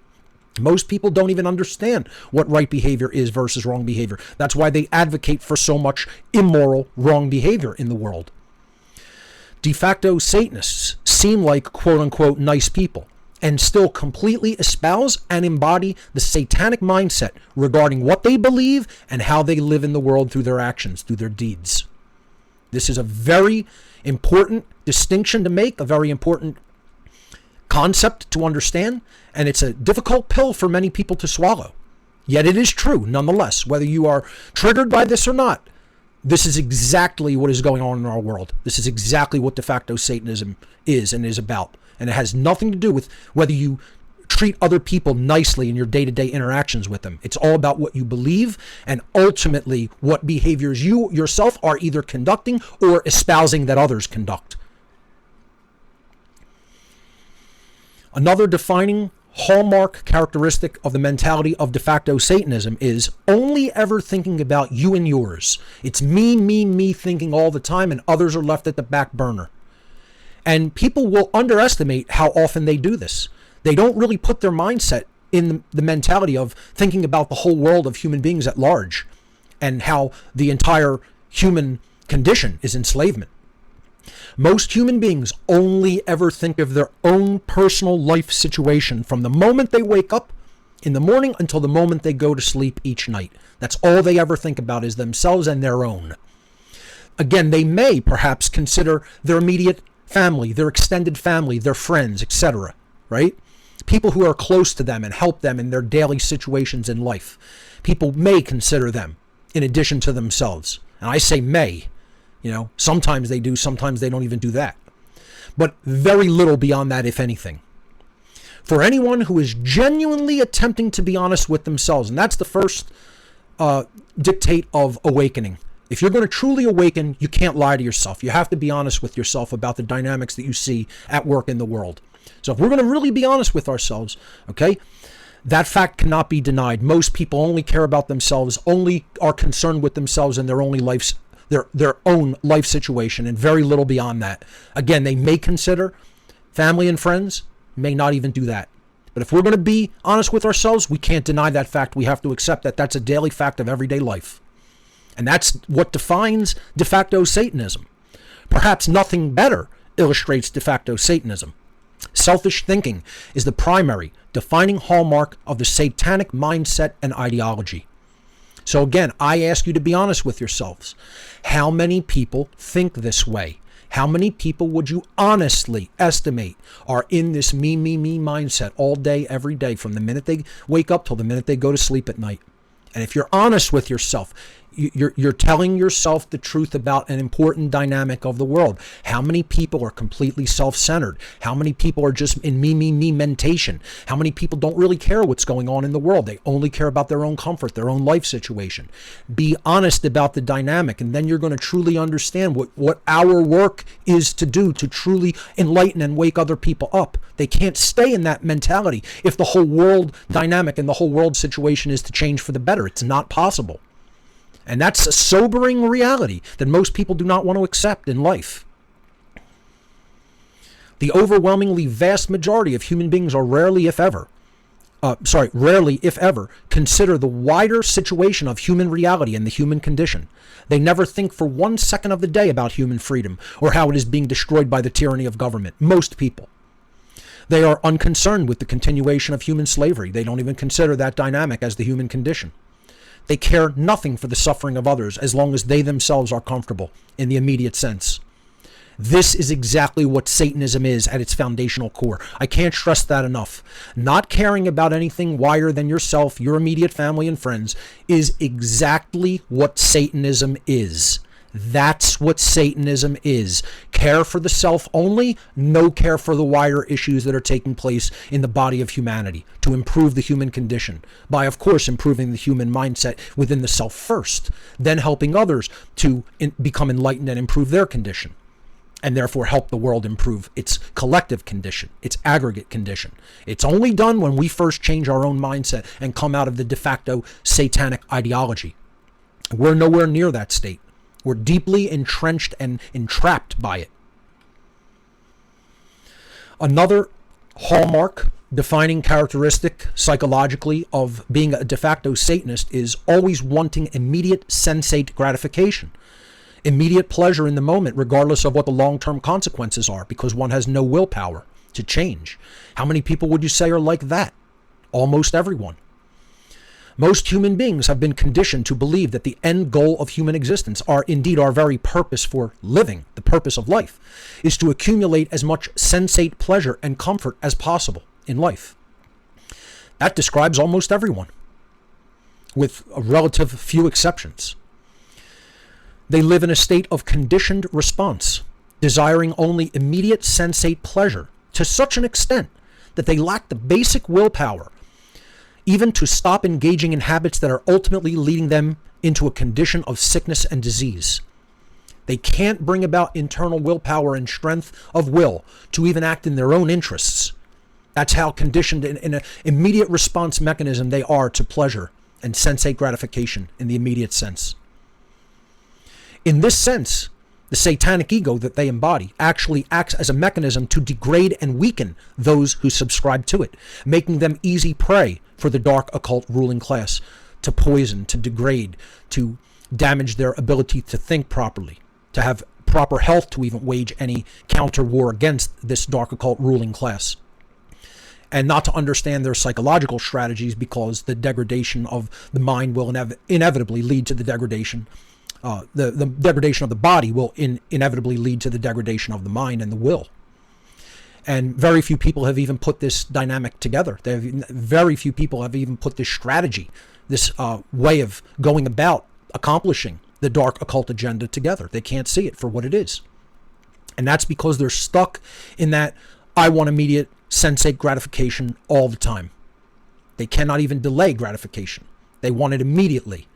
S1: Most people don't even understand what right behavior is versus wrong behavior. That's why they advocate for so much immoral, wrong behavior in the world. De facto Satanists seem like quote-unquote nice people and still completely espouse and embody the satanic mindset regarding what they believe and how they live in the world through their actions, through their deeds. This is a very important distinction to make, a very important concept to understand, and it's a difficult pill for many people to swallow. Yet it is true, nonetheless, whether you are triggered by this or not. This is exactly what is going on in our world. This is exactly what de facto Satanism is and is about. And it has nothing to do with whether you treat other people nicely in your day-to-day interactions with them. It's all about what you believe and ultimately what behaviors you yourself are either conducting or espousing that others conduct. Another defining hallmark characteristic of the mentality of de facto Satanism is only ever thinking about you and yours. It's me, me, me thinking all the time, and others are left at the back burner. And people will underestimate how often they do this. They don't really put their mindset in the mentality of thinking about the whole world of human beings at large and how the entire human condition is enslavement. Most human beings only ever think of their own personal life situation from the moment they wake up in the morning until the moment they go to sleep each night. That's all they ever think about is themselves and their own. Again, they may perhaps consider their immediate family, their extended family, their friends, etc., right? People who are close to them and help them in their daily situations in life. People may consider them in addition to themselves. And I say may. You know, sometimes they do, sometimes they don't even do that. But very little beyond that, if anything. For anyone who is genuinely attempting to be honest with themselves, and that's the first dictate of awakening. If you're going to truly awaken, you can't lie to yourself. You have to be honest with yourself about the dynamics that you see at work in the world. So if we're going to really be honest with ourselves, okay, that fact cannot be denied. Most people only care about themselves, only are concerned with themselves and their only lives. Their own life situation, and very little beyond that. Again, they may consider family and friends, may not even do that. But if we're going to be honest with ourselves, we can't deny that fact. We have to accept that that's a daily fact of everyday life. And that's what defines de facto Satanism. Perhaps nothing better illustrates de facto Satanism. Selfish thinking is the primary defining hallmark of the satanic mindset and ideology. So again, I ask you to be honest with yourselves. How many people think this way? How many people would you honestly estimate are in this me mindset all day, every day, from the minute they wake up till the minute they go to sleep at night? And if you're honest with yourself, you're telling yourself the truth about an important dynamic of the world. How many people are completely self-centered? How many people are just in me mentation? How many people don't really care what's going on in the world? They only care about their own comfort, their own life situation. Be honest about the dynamic, and then you're going to truly understand what our work is to do to truly enlighten and wake other people up. They can't stay in that mentality if the whole world dynamic and the whole world situation is to change for the better. It's not possible. And that's a sobering reality that most people do not want to accept in life. The overwhelmingly vast majority of human beings are rarely, if ever, consider the wider situation of human reality and the human condition. They never think for 1 second of the day about human freedom or how it is being destroyed by the tyranny of government. Most people. They are unconcerned with the continuation of human slavery. They don't even consider that dynamic as the human condition. They care nothing for the suffering of others as long as they themselves are comfortable in the immediate sense. This is exactly what Satanism is at its foundational core. I can't stress that enough. Not caring about anything wider than yourself, your immediate family and friends is exactly what Satanism is. That's what Satanism is. Care for the self only, no care for the wider issues that are taking place in the body of humanity to improve the human condition by, of course, improving the human mindset within the self first, then helping others to become enlightened and improve their condition, and therefore help the world improve its collective condition, its aggregate condition. It's only done when we first change our own mindset and come out of the de facto satanic ideology. We're nowhere near that state. We're deeply entrenched and entrapped by it. Another hallmark, defining characteristic psychologically of being a de facto Satanist is always wanting immediate sensate gratification. Immediate pleasure in the moment, regardless of what the long-term consequences are, because one has no willpower to change. How many people would you say are like that? Almost everyone. Most human beings have been conditioned to believe that the end goal of human existence, indeed our very purpose for living, the purpose of life, is to accumulate as much sensate pleasure and comfort as possible in life. That describes almost everyone, with a relative few exceptions. They live in a state of conditioned response, desiring only immediate sensate pleasure to such an extent that they lack the basic willpower even to stop engaging in habits that are ultimately leading them into a condition of sickness and disease. They can't bring about internal willpower and strength of will to even act in their own interests. That's how conditioned in an immediate response mechanism they are to pleasure and sensate gratification in the immediate sense. In this sense, the satanic ego that they embody actually acts as a mechanism to degrade and weaken those who subscribe to it, making them easy prey for the dark occult ruling class to poison, to degrade, to damage their ability to think properly, to have proper health to even wage any counter war against this dark occult ruling class, and not to understand their psychological strategies, because the degradation of the mind will inevitably lead to the degradation. The degradation of the body will inevitably lead to the degradation of the mind and the will. And very few people have even put this dynamic together. Very few people have even put this strategy, this way of going about accomplishing the dark occult agenda together. They can't see it for what it is. And that's because they're stuck in that I want immediate sensate gratification all the time. They cannot even delay gratification. They want it immediately.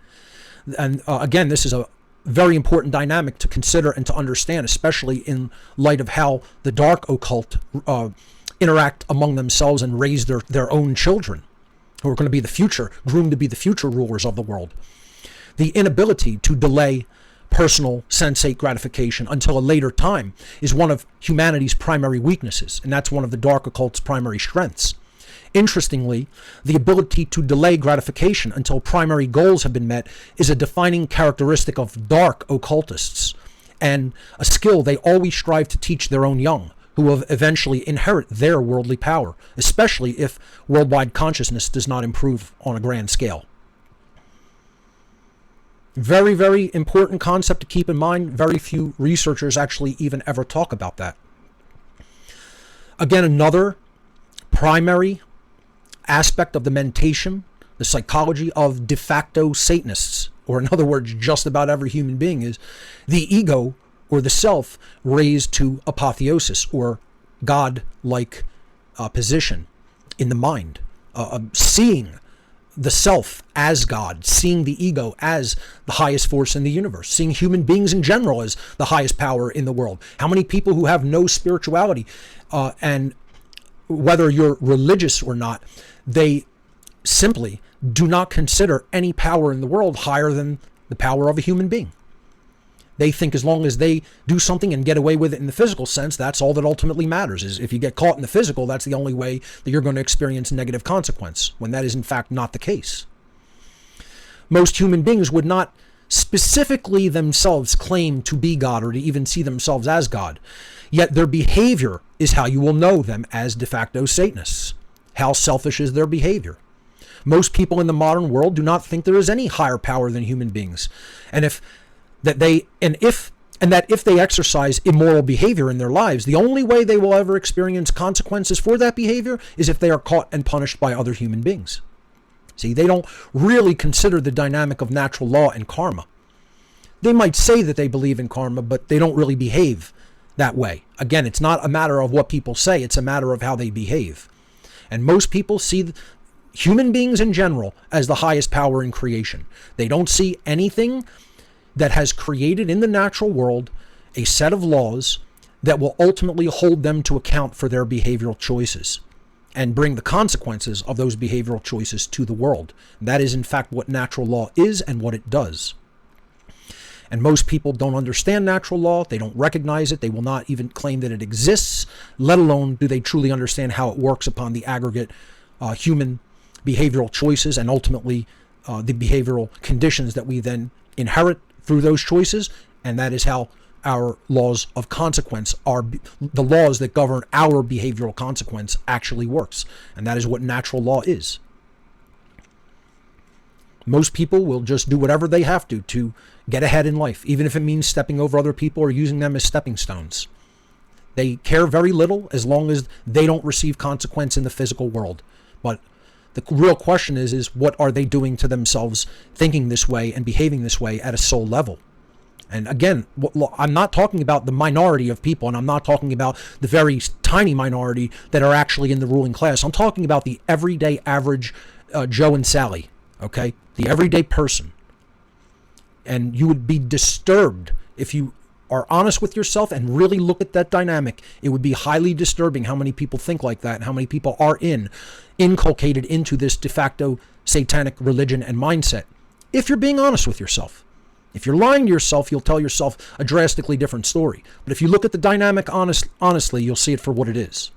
S1: And again, this is a very important dynamic to consider and to understand, especially in light of how the dark occult interact among themselves and raise their own children, who are going to be the future, groomed to be the future rulers of the world. The inability to delay personal sensate gratification until a later time is one of humanity's primary weaknesses, and that's one of the dark occult's primary strengths. Interestingly, the ability to delay gratification until primary goals have been met is a defining characteristic of dark occultists, and a skill they always strive to teach their own young, who will eventually inherit their worldly power, especially if worldwide consciousness does not improve on a grand scale. Very, very important concept to keep in mind. Very few researchers actually even ever talk about that. Again, another primary aspect of the mentation, the psychology of de facto Satanists, or in other words, just about every human being, is the ego or the self raised to apotheosis, or God-like position in the mind, seeing the self as God, seeing the ego as the highest force in the universe, seeing human beings in general as the highest power in the world. How many people who have no spirituality, and whether you're religious or not, they simply do not consider any power in the world higher than the power of a human being. They think as long as they do something and get away with it in the physical sense, that's all that ultimately matters. Is if you get caught in the physical, that's the only way that you're going to experience negative consequence, when that is in fact not the case. Most human beings would not specifically themselves claim to be God or to even see themselves as God, yet their behavior is how you will know them as de facto Satanists. How selfish is their behavior? Most people in the modern world do not think there is any higher power than human beings, and if they exercise immoral behavior in their lives, the only way they will ever experience consequences for that behavior is if they are caught and punished by other human beings. See, they don't really consider the dynamic of natural law and karma. They might say that they believe in karma, but they don't really behave that way. Again, it's not a matter of what people say, it's a matter of how they behave. And most people see human beings in general as the highest power in creation. They don't see anything that has created in the natural world a set of laws that will ultimately hold them to account for their behavioral choices and bring the consequences of those behavioral choices to the world. That is in fact what natural law is and what it does. And most people don't understand natural law. They don't recognize it. They will not even claim that it exists, let alone do they truly understand how it works upon the aggregate human behavioral choices and ultimately the behavioral conditions that we then inherit through those choices. And that is how our laws of consequence are, the laws that govern our behavioral consequence actually works. And that is what natural law is. Most people will just do whatever they have to get ahead in life, even if it means stepping over other people or using them as stepping stones. They care very little as long as they don't receive consequence in the physical world. But the real question is what are they doing to themselves, thinking this way and behaving this way at a soul level? And again, I'm not talking about the minority of people, and I'm not talking about the very tiny minority that are actually in the ruling class. I'm talking about the everyday average Joe and Sally, okay? The everyday person. And you would be disturbed if you are honest with yourself and really look at that dynamic. It would be highly disturbing how many people think like that and how many people are inculcated into this de facto satanic religion and mindset. If you're being honest with yourself. If you're lying to yourself, you'll tell yourself a drastically different story. But if you look at the dynamic honestly, you'll see it for what it is.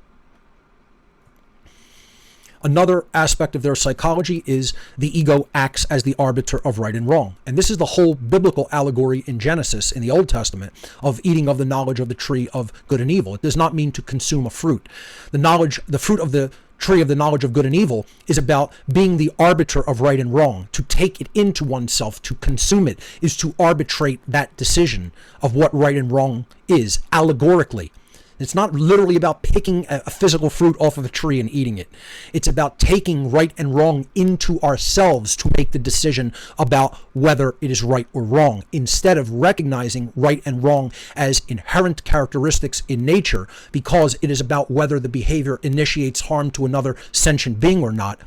S1: Another aspect of their psychology is the ego acts as the arbiter of right and wrong. And this is the whole biblical allegory in Genesis, in the Old Testament, of eating of the knowledge of the tree of good and evil. It does not mean to consume a fruit. The fruit of the tree of the knowledge of good and evil is about being the arbiter of right and wrong. To take it into oneself, to consume it, is to arbitrate that decision of what right and wrong is, allegorically. It's not literally about picking a physical fruit off of a tree and eating it. It's about taking right and wrong into ourselves to make the decision about whether it is right or wrong, instead of recognizing right and wrong as inherent characteristics in nature, because it is about whether the behavior initiates harm to another sentient being or not,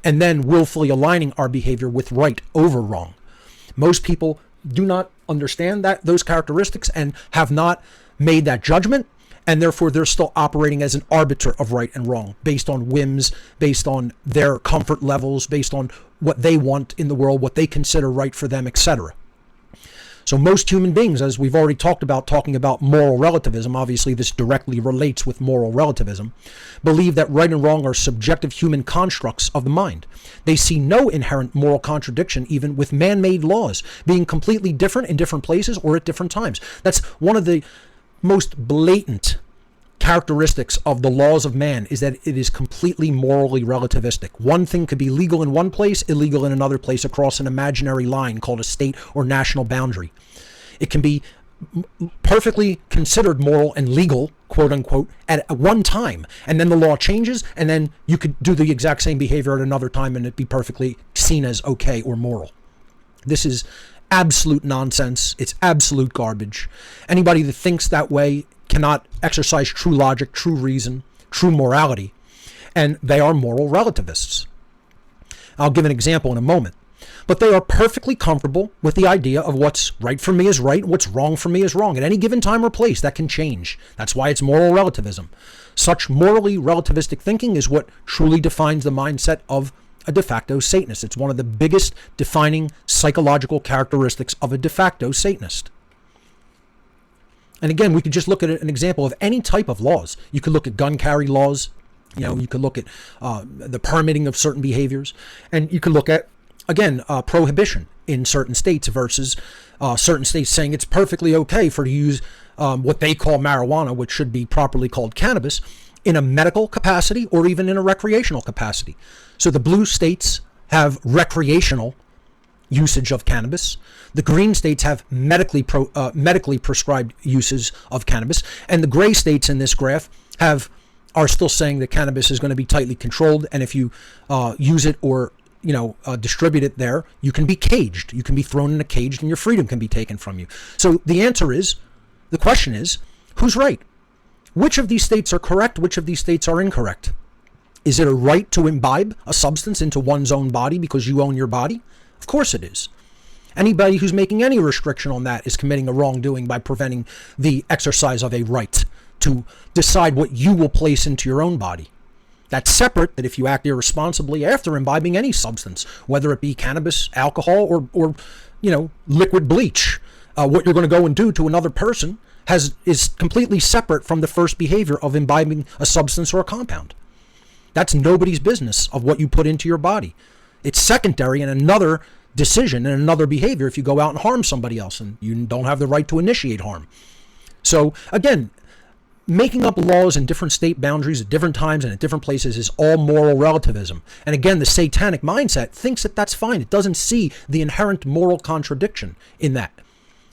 S1: and then willfully aligning our behavior with right over wrong. Most people do not understand those characteristics and have not made that judgment. And therefore, they're still operating as an arbiter of right and wrong, based on whims, based on their comfort levels, based on what they want in the world, what they consider right for them, etc. So most human beings, as we've already talked about, talking about moral relativism, obviously this directly relates with moral relativism, believe that right and wrong are subjective human constructs of the mind. They see no inherent moral contradiction even with man-made laws being completely different in different places or at different times. That's one of the most blatant characteristics of the laws of man, is that it is completely morally relativistic. One thing could be legal in one place, illegal in another place, across an imaginary line called a state or national boundary. It can be perfectly considered moral and legal, quote unquote, at one time, and then the law changes, and then you could do the exact same behavior at another time and it be perfectly seen as okay or moral. This is absolute nonsense. It's absolute garbage. Anybody that thinks that way cannot exercise true logic, true reason, true morality, and they are moral relativists. I'll give an example in a moment. But they are perfectly comfortable with the idea of what's right for me is right, what's wrong for me is wrong. At any given time or place, that can change. That's why it's moral relativism. Such morally relativistic thinking is what truly defines the mindset of a de facto Satanist. It's one of the biggest defining psychological characteristics of a de facto Satanist. And again, we could just look at an example of any type of laws. You could look at gun carry laws. You could look at the permitting of certain behaviors. And you could look at, again, prohibition in certain states versus certain states saying it's perfectly okay to use what they call marijuana, which should be properly called cannabis, in a medical capacity or even in a recreational capacity. So the blue states have recreational usage of cannabis. The green states have medically prescribed uses of cannabis, and the gray states in this graph are still saying that cannabis is going to be tightly controlled, and if you use it or distribute it there, you can be caged. You can be thrown in a cage, and your freedom can be taken from you. So the question is, who's right? Which of these states are correct? Which of these states are incorrect? Is it a right to imbibe a substance into one's own body because you own your body? Of course it is. Anybody who's making any restriction on that is committing a wrongdoing by preventing the exercise of a right to decide what you will place into your own body. That's separate that if you act irresponsibly after imbibing any substance, whether it be cannabis, alcohol, or liquid bleach, what you're going to go and do to another person is completely separate from the first behavior of imbibing a substance or a compound. That's nobody's business of what you put into your body. It's secondary in another decision and another behavior if you go out and harm somebody else, and you don't have the right to initiate harm. So again, making up laws in different state boundaries at different times and at different places is all moral relativism. And again, the satanic mindset thinks that that's fine. It doesn't see the inherent moral contradiction in that.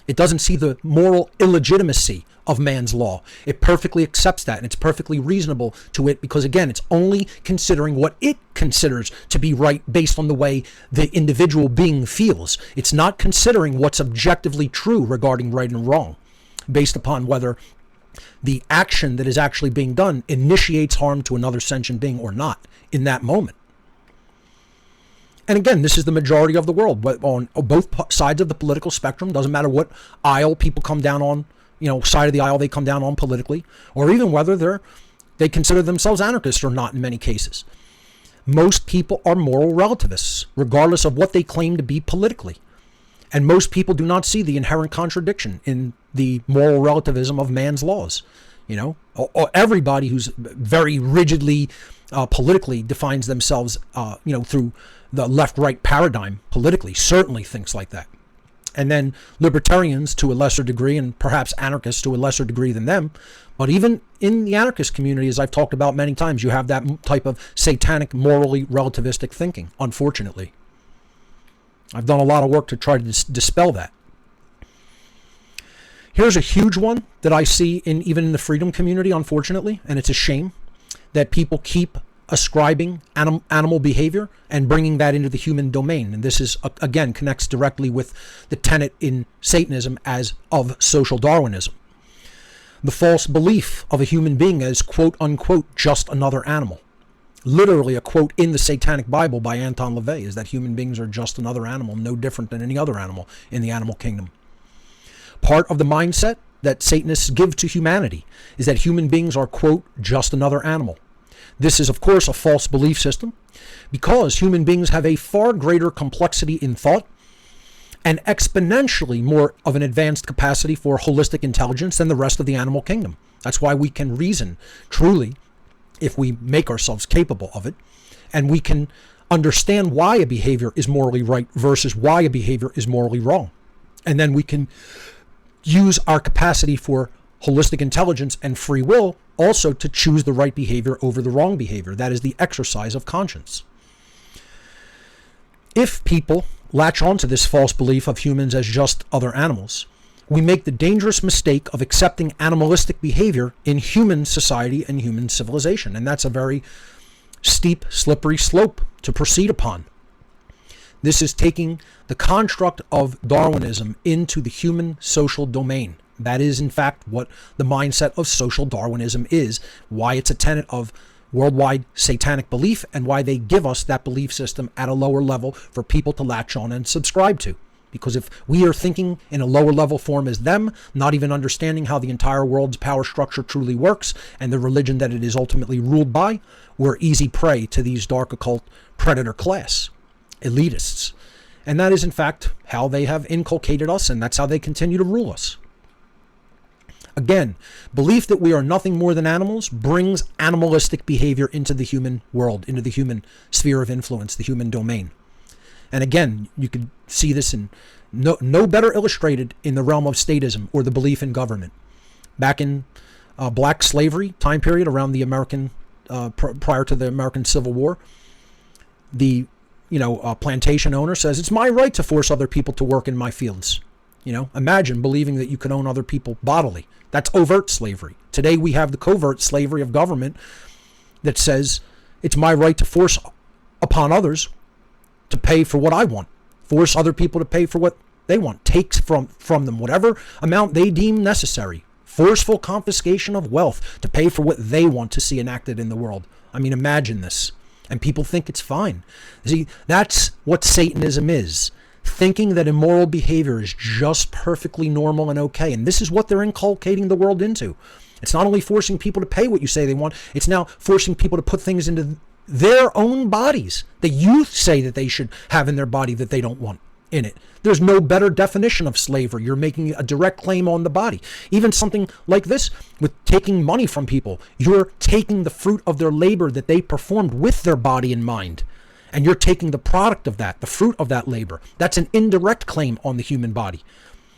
S1: It doesn't see the moral illegitimacy of man's law. It perfectly accepts that, and it's perfectly reasonable to it because, again, it's only considering what it considers to be right based on the way the individual being feels. It's not considering what's objectively true regarding right and wrong based upon whether the action that is actually being done initiates harm to another sentient being or not in that moment. And again, this is the majority of the world, but on both sides of the political spectrum. Doesn't matter what aisle people come down on, side of the aisle they come down on politically, or even whether they consider themselves anarchists or not in many cases. Most people are moral relativists, regardless of what they claim to be politically. And most people do not see the inherent contradiction in the moral relativism of man's laws. Everybody who's very rigidly politically defines themselves, through the left-right paradigm politically certainly thinks like that. And then libertarians to a lesser degree, and perhaps anarchists to a lesser degree than them. But even in the anarchist community, as I've talked about many times, you have that type of satanic, morally relativistic thinking, unfortunately. I've done a lot of work to try to dispel that. Here's a huge one that I see even in the freedom community, unfortunately, and it's a shame that people keep ascribing animal behavior and bringing that into the human domain. And this is, again, connects directly with the tenet in Satanism as of social Darwinism. The false belief of a human being as, quote unquote, just another animal. Literally a quote in the Satanic Bible by Anton LaVey is that human beings are just another animal, no different than any other animal in the animal kingdom. Part of the mindset that Satanists give to humanity is that human beings are, quote, just another animal. This is, of course, a false belief system because human beings have a far greater complexity in thought and exponentially more of an advanced capacity for holistic intelligence than the rest of the animal kingdom. That's why we can reason truly if we make ourselves capable of it, and we can understand why a behavior is morally right versus why a behavior is morally wrong. And then we can use our capacity for holistic intelligence and free will also to choose the right behavior over the wrong behavior. That is the exercise of conscience. If people latch onto this false belief of humans as just other animals, we make the dangerous mistake of accepting animalistic behavior in human society and human civilization. And that's a very steep, slippery slope to proceed upon. This is taking the construct of Darwinism into the human social domain. That is, in fact, what the mindset of social Darwinism is, why it's a tenet of worldwide satanic belief, and why they give us that belief system at a lower level for people to latch on and subscribe to. Because if we are thinking in a lower level form as them, not even understanding how the entire world's power structure truly works and the religion that it is ultimately ruled by, we're easy prey to these dark occult predator class elitists. And that is, in fact, how they have inculcated us, and that's how they continue to rule us. Again, belief that we are nothing more than animals brings animalistic behavior into the human world, into the human sphere of influence, the human domain. And again, you could see this in no better illustrated in the realm of statism or the belief in government. Back in black slavery time period around the American, prior to the American Civil War, the plantation owner says, it's my right to force other people to work in my fields. Imagine believing that you could own other people bodily. That's overt slavery. Today we have the covert slavery of government that says it's my right to force upon others to pay for what I want. Force other people to pay for what they want. Takes from them whatever amount they deem necessary. Forceful confiscation of wealth to pay for what they want to see enacted in the world. I mean, imagine this. And people think it's fine. See, that's what Satanism is. Thinking that immoral behavior is just perfectly normal and okay. And this is what they're inculcating the world into. It's not only forcing people to pay what you say they want, it's now forcing people to put things into their own bodies that you say that they should have in their body that they don't want in it. There's no better definition of slavery. You're making a direct claim on the body. Even something like this with taking money from people. You're taking the fruit of their labor that they performed with their body and mind. And you're taking the product of that, the fruit of that labor. That's an indirect claim on the human body.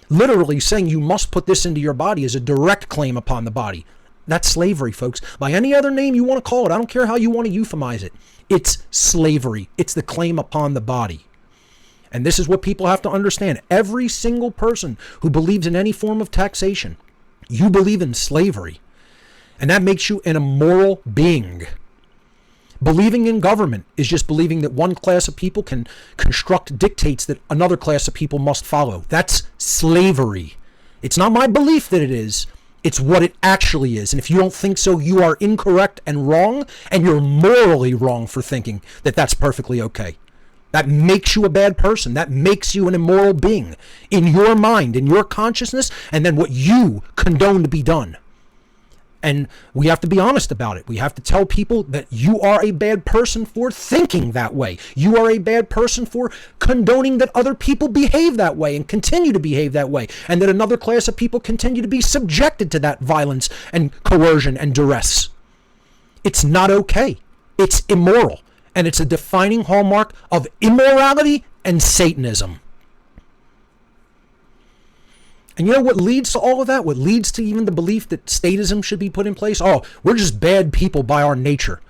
S1: Literally saying you must put this into your body is a direct claim upon the body. That's slavery, folks. By any other name you want to call it. I don't care how you want to euphemize it. It's slavery. It's the claim upon the body. And this is what people have to understand. Every single person who believes in any form of taxation, you believe in slavery. And that makes you an immoral being. Believing in government is just believing that one class of people can construct dictates that another class of people must follow. That's slavery. It's not my belief that it is. It's what it actually is. And if you don't think so, you are incorrect and wrong, and you're morally wrong for thinking that that's perfectly okay. That makes you a bad person. That makes you an immoral being in your mind, in your consciousness, and then what you condone to be done. And we have to be honest about it. We have to tell people that you are a bad person for thinking that way. You are a bad person for condoning that other people behave that way and continue to behave that way. And that another class of people continue to be subjected to that violence and coercion and duress. It's not okay. It's immoral. And it's a defining hallmark of immorality and Satanism. And you know what leads to all of that? What leads to even the belief that statism should be put in place? Oh, we're just bad people by our nature.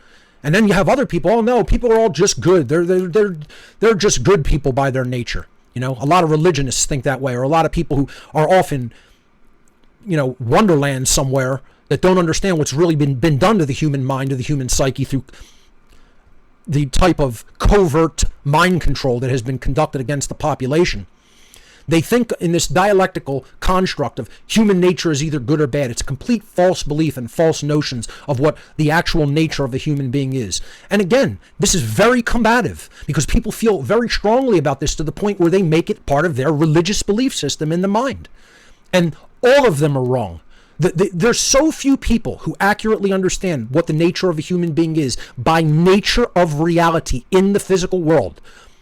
S1: And then you have other people, oh no, people are all just good. They're just good people by their nature. A lot of religionists think that way, or a lot of people who are off in, wonderland somewhere that don't understand what's really been done to the human mind, to the human psyche through the type of covert mind control that has been conducted against the population. They think in this dialectical construct of human nature is either good or bad. It's a complete false belief and false notions of what the actual nature of the human being is. And again, this is very combative because people feel very strongly about this to the point where they make it part of their religious belief system in the mind. And all of them are wrong. There's so few people who accurately understand what the nature of a human being is by nature of reality in the physical world.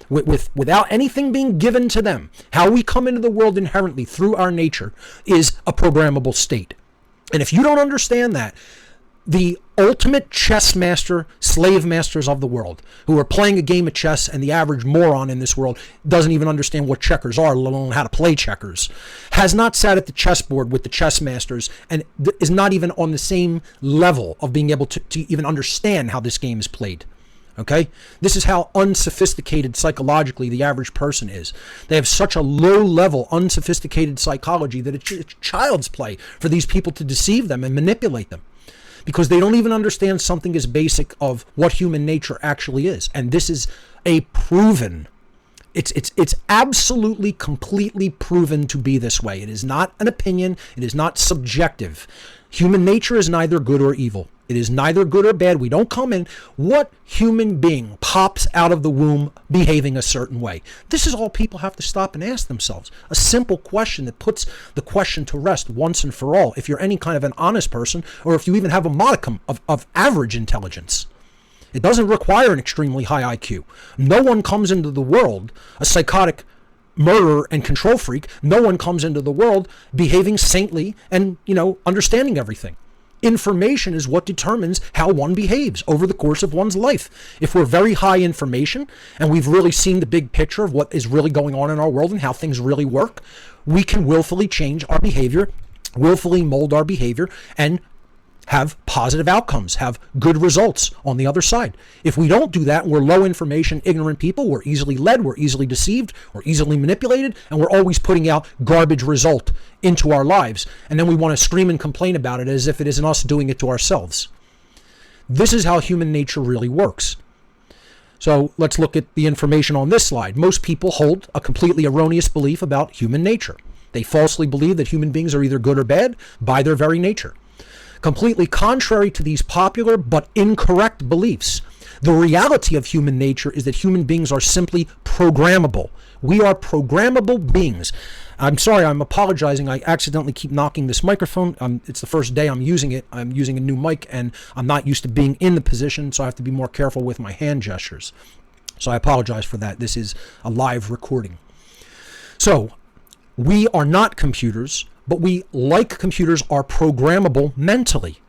S1: without anything being given to them. How we come into the world inherently through our nature is a programmable state. And if you don't understand that, the ultimate chess master, slave masters of the world, who are playing a game of chess, and the average moron in this world doesn't even understand what checkers are, let alone how to play checkers, has not sat at the chessboard with the chess masters and is not even on the same level of being able to even understand how this game is played. Okay? This is how unsophisticated psychologically the average person is. They have such a low level, unsophisticated psychology that it's child's play for these people to deceive them and manipulate them, because they don't even understand something as basic of what human nature actually is. And this is a proven, it's absolutely, completely proven to be this way. It is not an opinion. It is not subjective. Human nature is neither good or evil. It is neither good or bad. We don't come in. What human being pops out of the womb behaving a certain way? This is all people have to stop and ask themselves. A simple question that puts the question to rest once and for all, if you're any kind of an honest person, or if you even have a modicum of average intelligence. It doesn't require an extremely high IQ. No one comes into the world a psychotic murderer and control freak. No one comes into the world behaving saintly and, understanding everything. Information is what determines how one behaves over the course of one's life. If we're very high information and we've really seen the big picture of what is really going on in our world and how things really work, we can willfully change our behavior, willfully mold our behavior, and have positive outcomes, have good results on the other side. If we don't do that, we're low information, ignorant people, we're easily led, we're easily deceived, we're easily manipulated, and we're always putting out garbage result into our lives. And then we want to scream and complain about it as if it isn't us doing it to ourselves. This is how human nature really works. So let's look at the information on this slide. Most people hold a completely erroneous belief about human nature. They falsely believe that human beings are either good or bad by their very nature. Completely contrary to these popular but incorrect beliefs, the reality of human nature is that human beings are simply programmable. We are programmable beings. I'm sorry, I'm apologizing. I accidentally keep knocking this microphone. It's the first day I'm using it. I'm using a new mic, and I'm not used to being in the position, so I have to be more careful with my hand gestures. So I apologize for that. This is a live recording. So, we are not computers, but we, like computers, are programmable mentally.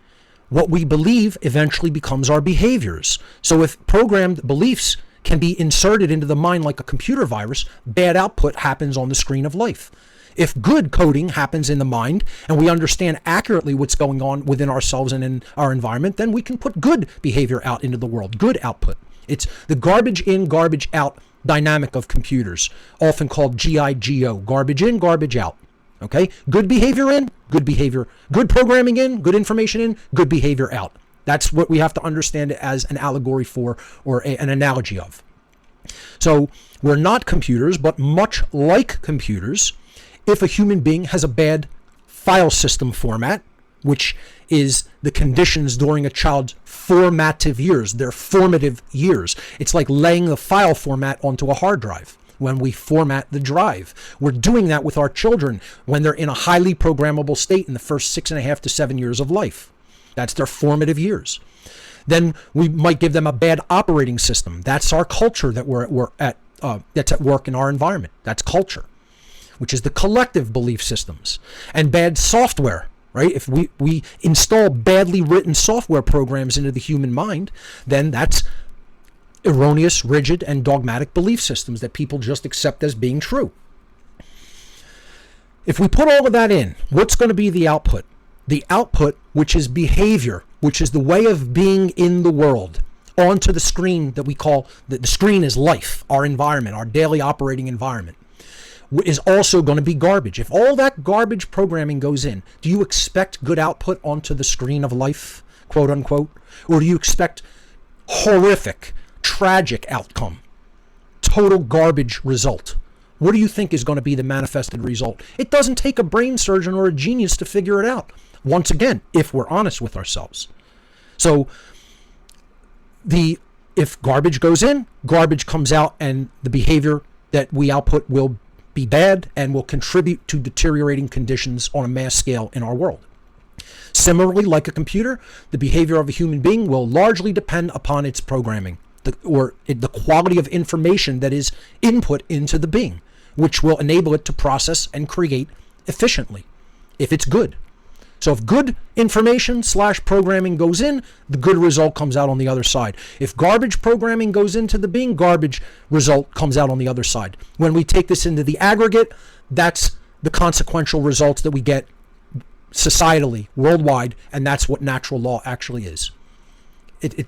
S1: What we believe eventually becomes our behaviors. So if programmed beliefs can be inserted into the mind like a computer virus, bad output happens on the screen of life. If good coding happens in the mind and we understand accurately what's going on within ourselves and in our environment, then we can put good behavior out into the world, good output. It's the garbage in, garbage out dynamic of computers, often called GIGO, garbage in, garbage out. Okay, good behavior in, good behavior, good programming in, good information in, good behavior out. That's what we have to understand as an allegory for, or an analogy of. So we're not computers, but much like computers, if a human being has a bad file system format, which is the conditions during a child's formative years, their formative years. It's like laying the file format onto a hard drive. When we format the drive, we're doing that with our children when they're in a highly programmable state in the first 6.5 to 7 years of life. That's their formative years. Then we might give them a bad operating system. That's our culture that that's at work in our environment. That's culture, which is the collective belief systems. And bad software, right? If we install badly written software programs into the human mind, then that's erroneous, rigid, and dogmatic belief systems that people just accept as being true. If we put all of that in, what's going to be the output? The output, which is behavior, which is the way of being in the world, onto the screen that we call, the screen is life, our environment, our daily operating environment, is also going to be garbage. If all that garbage programming goes in, do you expect good output onto the screen of life, quote unquote? Or do you expect horrific, tragic outcome, total garbage result? What do you think is going to be the manifested result? It doesn't take a brain surgeon or a genius to figure it out. Once again, if we're honest with ourselves. So if garbage goes in, garbage comes out, and the behavior that we output will be bad and will contribute to deteriorating conditions on a mass scale in our world. Similarly, like a computer, the behavior of a human being will largely depend upon its programming. the quality of information that is input into the being, which will enable it to process and create efficiently if it's good. So if good information / programming goes in, the good result comes out on the other side. If garbage programming goes into the being, garbage result comes out on the other side. When we take this into the aggregate, that's the consequential results that we get societally, worldwide, and that's what natural law actually is.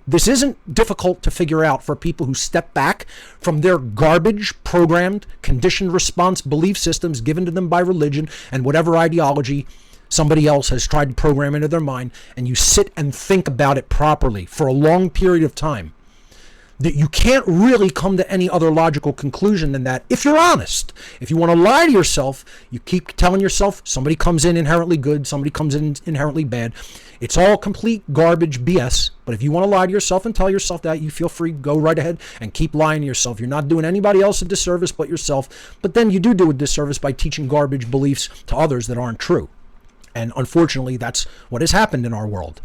S1: This isn't difficult to figure out for people who step back from their garbage, programmed, conditioned response belief systems given to them by religion and whatever ideology somebody else has tried to program into their mind, and you sit and think about it properly for a long period of time. That you can't really come to any other logical conclusion than that if you're honest. If you want to lie to yourself, you keep telling yourself somebody comes in inherently good, somebody comes in inherently bad. It's all complete garbage BS. But if you want to lie to yourself and tell yourself that, you feel free, go right ahead and keep lying to yourself. You're not doing anybody else a disservice but yourself. But then you do a disservice by teaching garbage beliefs to others that aren't true. And unfortunately, that's what has happened in our world.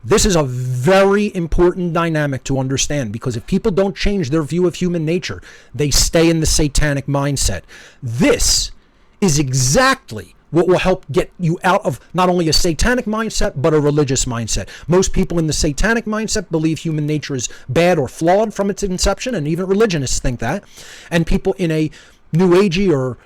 S1: This is a very important dynamic to understand, because if people don't change their view of human nature, they stay in the satanic mindset. This is exactly what will help get you out of not only a satanic mindset, but a religious mindset. Most people in the satanic mindset believe human nature is bad or flawed from its inception, and even religionists think that. And people in a New Agey or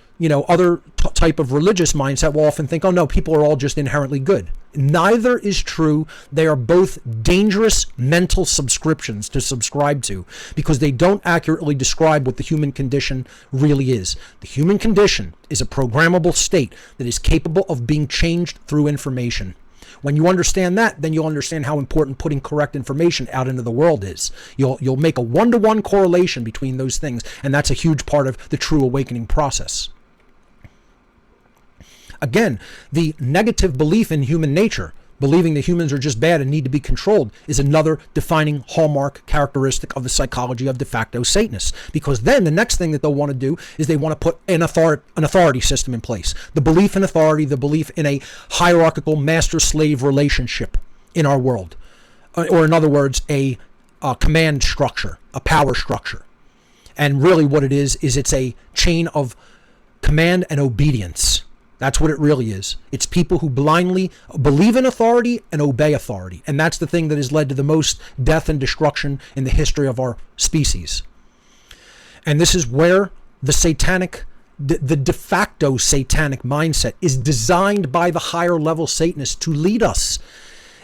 S1: other type of religious mindset will often think, oh no, people are all just inherently good. Neither is true. They are both dangerous mental subscriptions to subscribe to, because they don't accurately describe what the human condition really is. The human condition is a programmable state that is capable of being changed through information. When you understand that, then you'll understand how important putting correct information out into the world is. You'll make a one-to-one correlation between those things, and that's a huge part of the true awakening process. Again, the negative belief in human nature, believing that humans are just bad and need to be controlled, is another defining hallmark characteristic of the psychology of de facto Satanists. Because then the next thing that they'll want to do is they want to put an authority system in place. The belief in authority, the belief in a hierarchical master-slave relationship in our world. Or in other words, a command structure, a power structure. And really what it is it's a chain of command and obedience. That's what it really is. It's people who blindly believe in authority and obey authority. And that's the thing that has led to the most death and destruction in the history of our species. And this is where the de facto satanic mindset is designed by the higher level Satanists to lead us.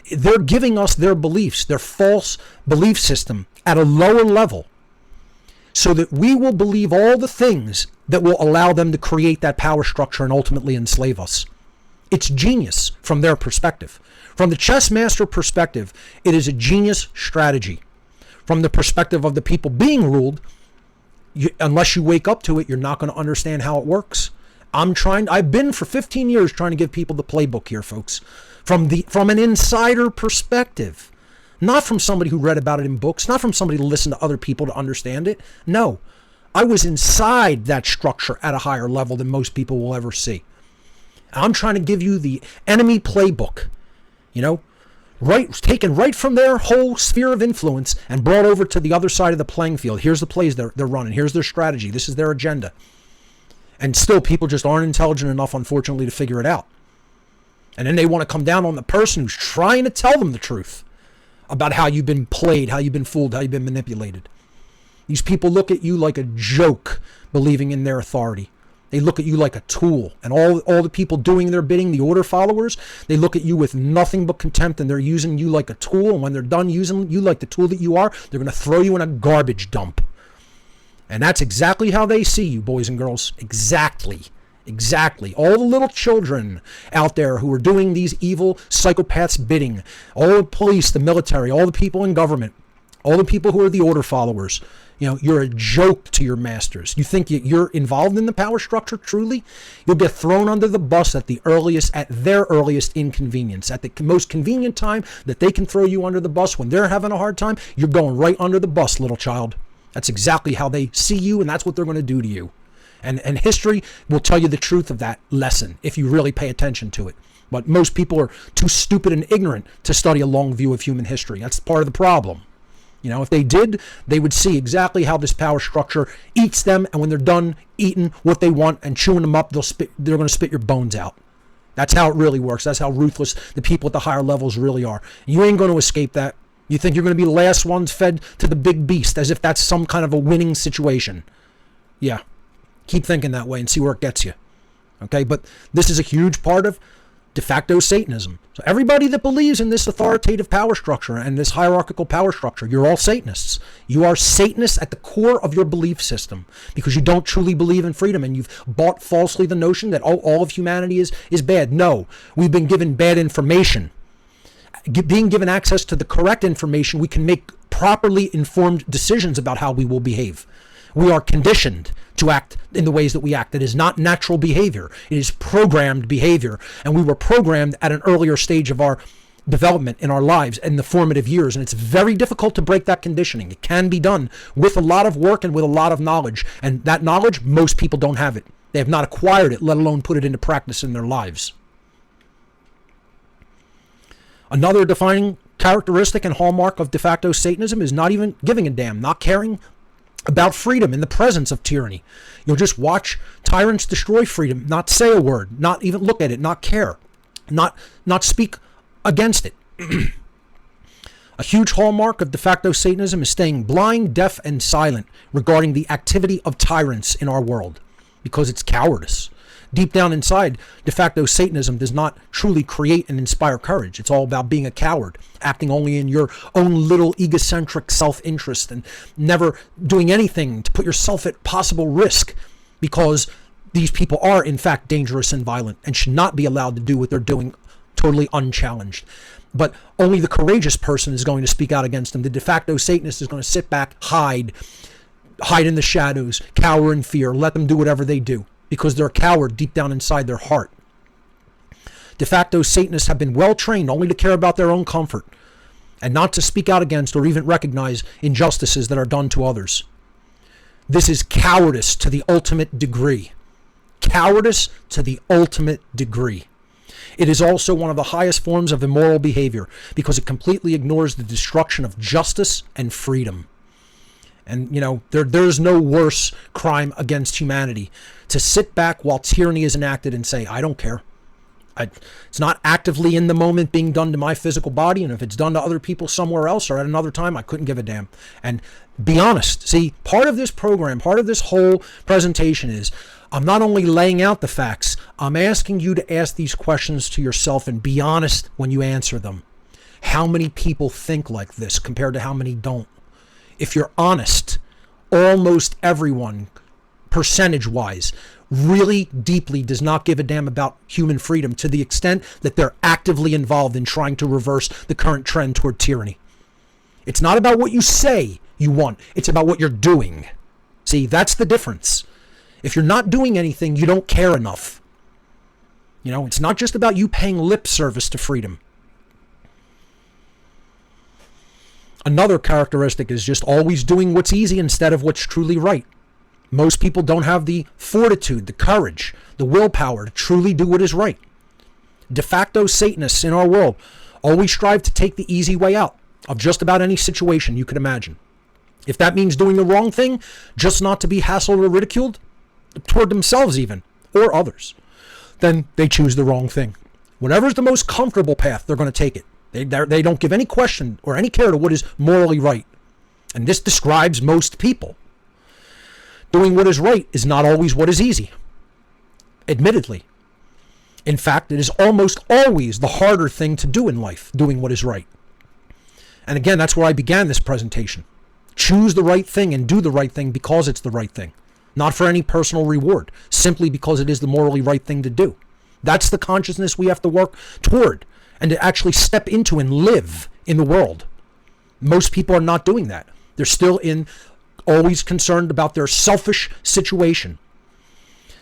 S1: They're giving us their beliefs, their false belief system at a lower level, so that we will believe all the things that will allow them to create that power structure and ultimately enslave us. It's genius from their perspective. From the chess master perspective, it is a genius strategy. From the perspective of the people being ruled, unless you wake up to it, you're not going to understand how it works. I've been for 15 years trying to give people the playbook here, folks, from an insider perspective. Not from somebody who read about it in books, not from somebody who listened to other people to understand it. No, I was inside that structure at a higher level than most people will ever see. I'm trying to give you the enemy playbook, taken right from their whole sphere of influence and brought over to the other side of the playing field. Here's the plays they're running. Here's their strategy. This is their agenda. And still people just aren't intelligent enough, unfortunately, to figure it out. And then they want to come down on the person who's trying to tell them the truth about how you've been played, how you've been fooled, how you've been manipulated. These people look at you like a joke, believing in their authority. They look at you like a tool. And all the people doing their bidding, the order followers, they look at you with nothing but contempt, and they're using you like a tool. And when they're done using you like the tool that you are, they're going to throw you in a garbage dump. And that's exactly how they see you, boys and girls. Exactly. All the little children out there who are doing these evil psychopaths bidding, all the police, the military, all the people in government, all the people who are the order followers, you're a joke to your masters. You think you're involved in the power structure truly? You'll get thrown under the bus at their earliest inconvenience. At the most convenient time that they can throw you under the bus when they're having a hard time, you're going right under the bus, little child. That's exactly how they see you, and that's what they're going to do to you. And history will tell you the truth of that lesson if you really pay attention to it. But most people are too stupid and ignorant to study a long view of human history. That's part of the problem. If they did, they would see exactly how this power structure eats them, and when they're done eating what they want and chewing them up, they're going to spit your bones out. That's how it really works. That's how ruthless the people at the higher levels really are. You ain't going to escape that. You think you're going to be the last ones fed to the big beast, as if that's some kind of a winning situation. Yeah, keep thinking that way and see where it gets you. Okay, but this is a huge part of de facto Satanism. So everybody that believes in this authoritative power structure and this hierarchical power structure, you're all Satanists. You are Satanists at the core of your belief system because you don't truly believe in freedom, and you've bought falsely the notion that all of humanity is bad. No, we've been given bad information. Being given access to the correct information, we can make properly informed decisions about how we will behave. We are conditioned to act in the ways that we act. It is not natural behavior. It is programmed behavior. And we were programmed at an earlier stage of our development in our lives in the formative years. And it's very difficult to break that conditioning. It can be done with a lot of work and with a lot of knowledge. And that knowledge, most people don't have it. They have not acquired it, let alone put it into practice in their lives. Another defining characteristic and hallmark of de facto Satanism is not even giving a damn, not caring about freedom in the presence of tyranny. You'll just watch tyrants destroy freedom, not say a word, not even look at it, not care, not speak against it. A huge hallmark of de facto Satanism is staying blind, deaf, and silent regarding the activity of tyrants in our world, because it's cowardice. Deep down inside, de facto Satanism does not truly create and inspire courage. It's all about being a coward, acting only in your own little egocentric self-interest and never doing anything to put yourself at possible risk, because these people are, in fact, dangerous and violent and should not be allowed to do what they're doing totally unchallenged. But only the courageous person is going to speak out against them. The de facto Satanist is going to sit back, hide in the shadows, cower in fear, let them do whatever they do, because they're a coward deep down inside their heart. De facto Satanists have been well trained only to care about their own comfort and not to speak out against or even recognize injustices that are done to others. This is cowardice to the ultimate degree. Cowardice to the ultimate degree. It is also one of the highest forms of immoral behavior because it completely ignores the destruction of justice and freedom. And, there's no worse crime against humanity to sit back while tyranny is enacted and say, I don't care. It's not actively in the moment being done to my physical body. And if it's done to other people somewhere else or at another time, I couldn't give a damn. And be honest. See, part of this program, part of this whole presentation is I'm not only laying out the facts, I'm asking you to ask these questions to yourself and be honest when you answer them. How many people think like this compared to how many don't? If you're honest, almost everyone, percentage-wise, really deeply does not give a damn about human freedom to the extent that they're actively involved in trying to reverse the current trend toward tyranny. It's not about what you say you want. It's about what you're doing. See, that's the difference. If you're not doing anything, you don't care enough. It's not just about you paying lip service to freedom. Another characteristic is just always doing what's easy instead of what's truly right. Most people don't have the fortitude, the courage, the willpower to truly do what is right. De facto Satanists in our world always strive to take the easy way out of just about any situation you could imagine. If that means doing the wrong thing, just not to be hassled or ridiculed, toward themselves even, or others, then they choose the wrong thing. Whatever's the most comfortable path, they're going to take it. They don't give any question or any care to what is morally right. And this describes most people. Doing what is right is not always what is easy. Admittedly. In fact, it is almost always the harder thing to do in life, doing what is right. And again, that's where I began this presentation. Choose the right thing and do the right thing because it's the right thing. Not for any personal reward, simply because it is the morally right thing to do. That's the consciousness we have to work toward and to actually step into and live in the world. Most people are not doing that. They're still always concerned about their selfish situation.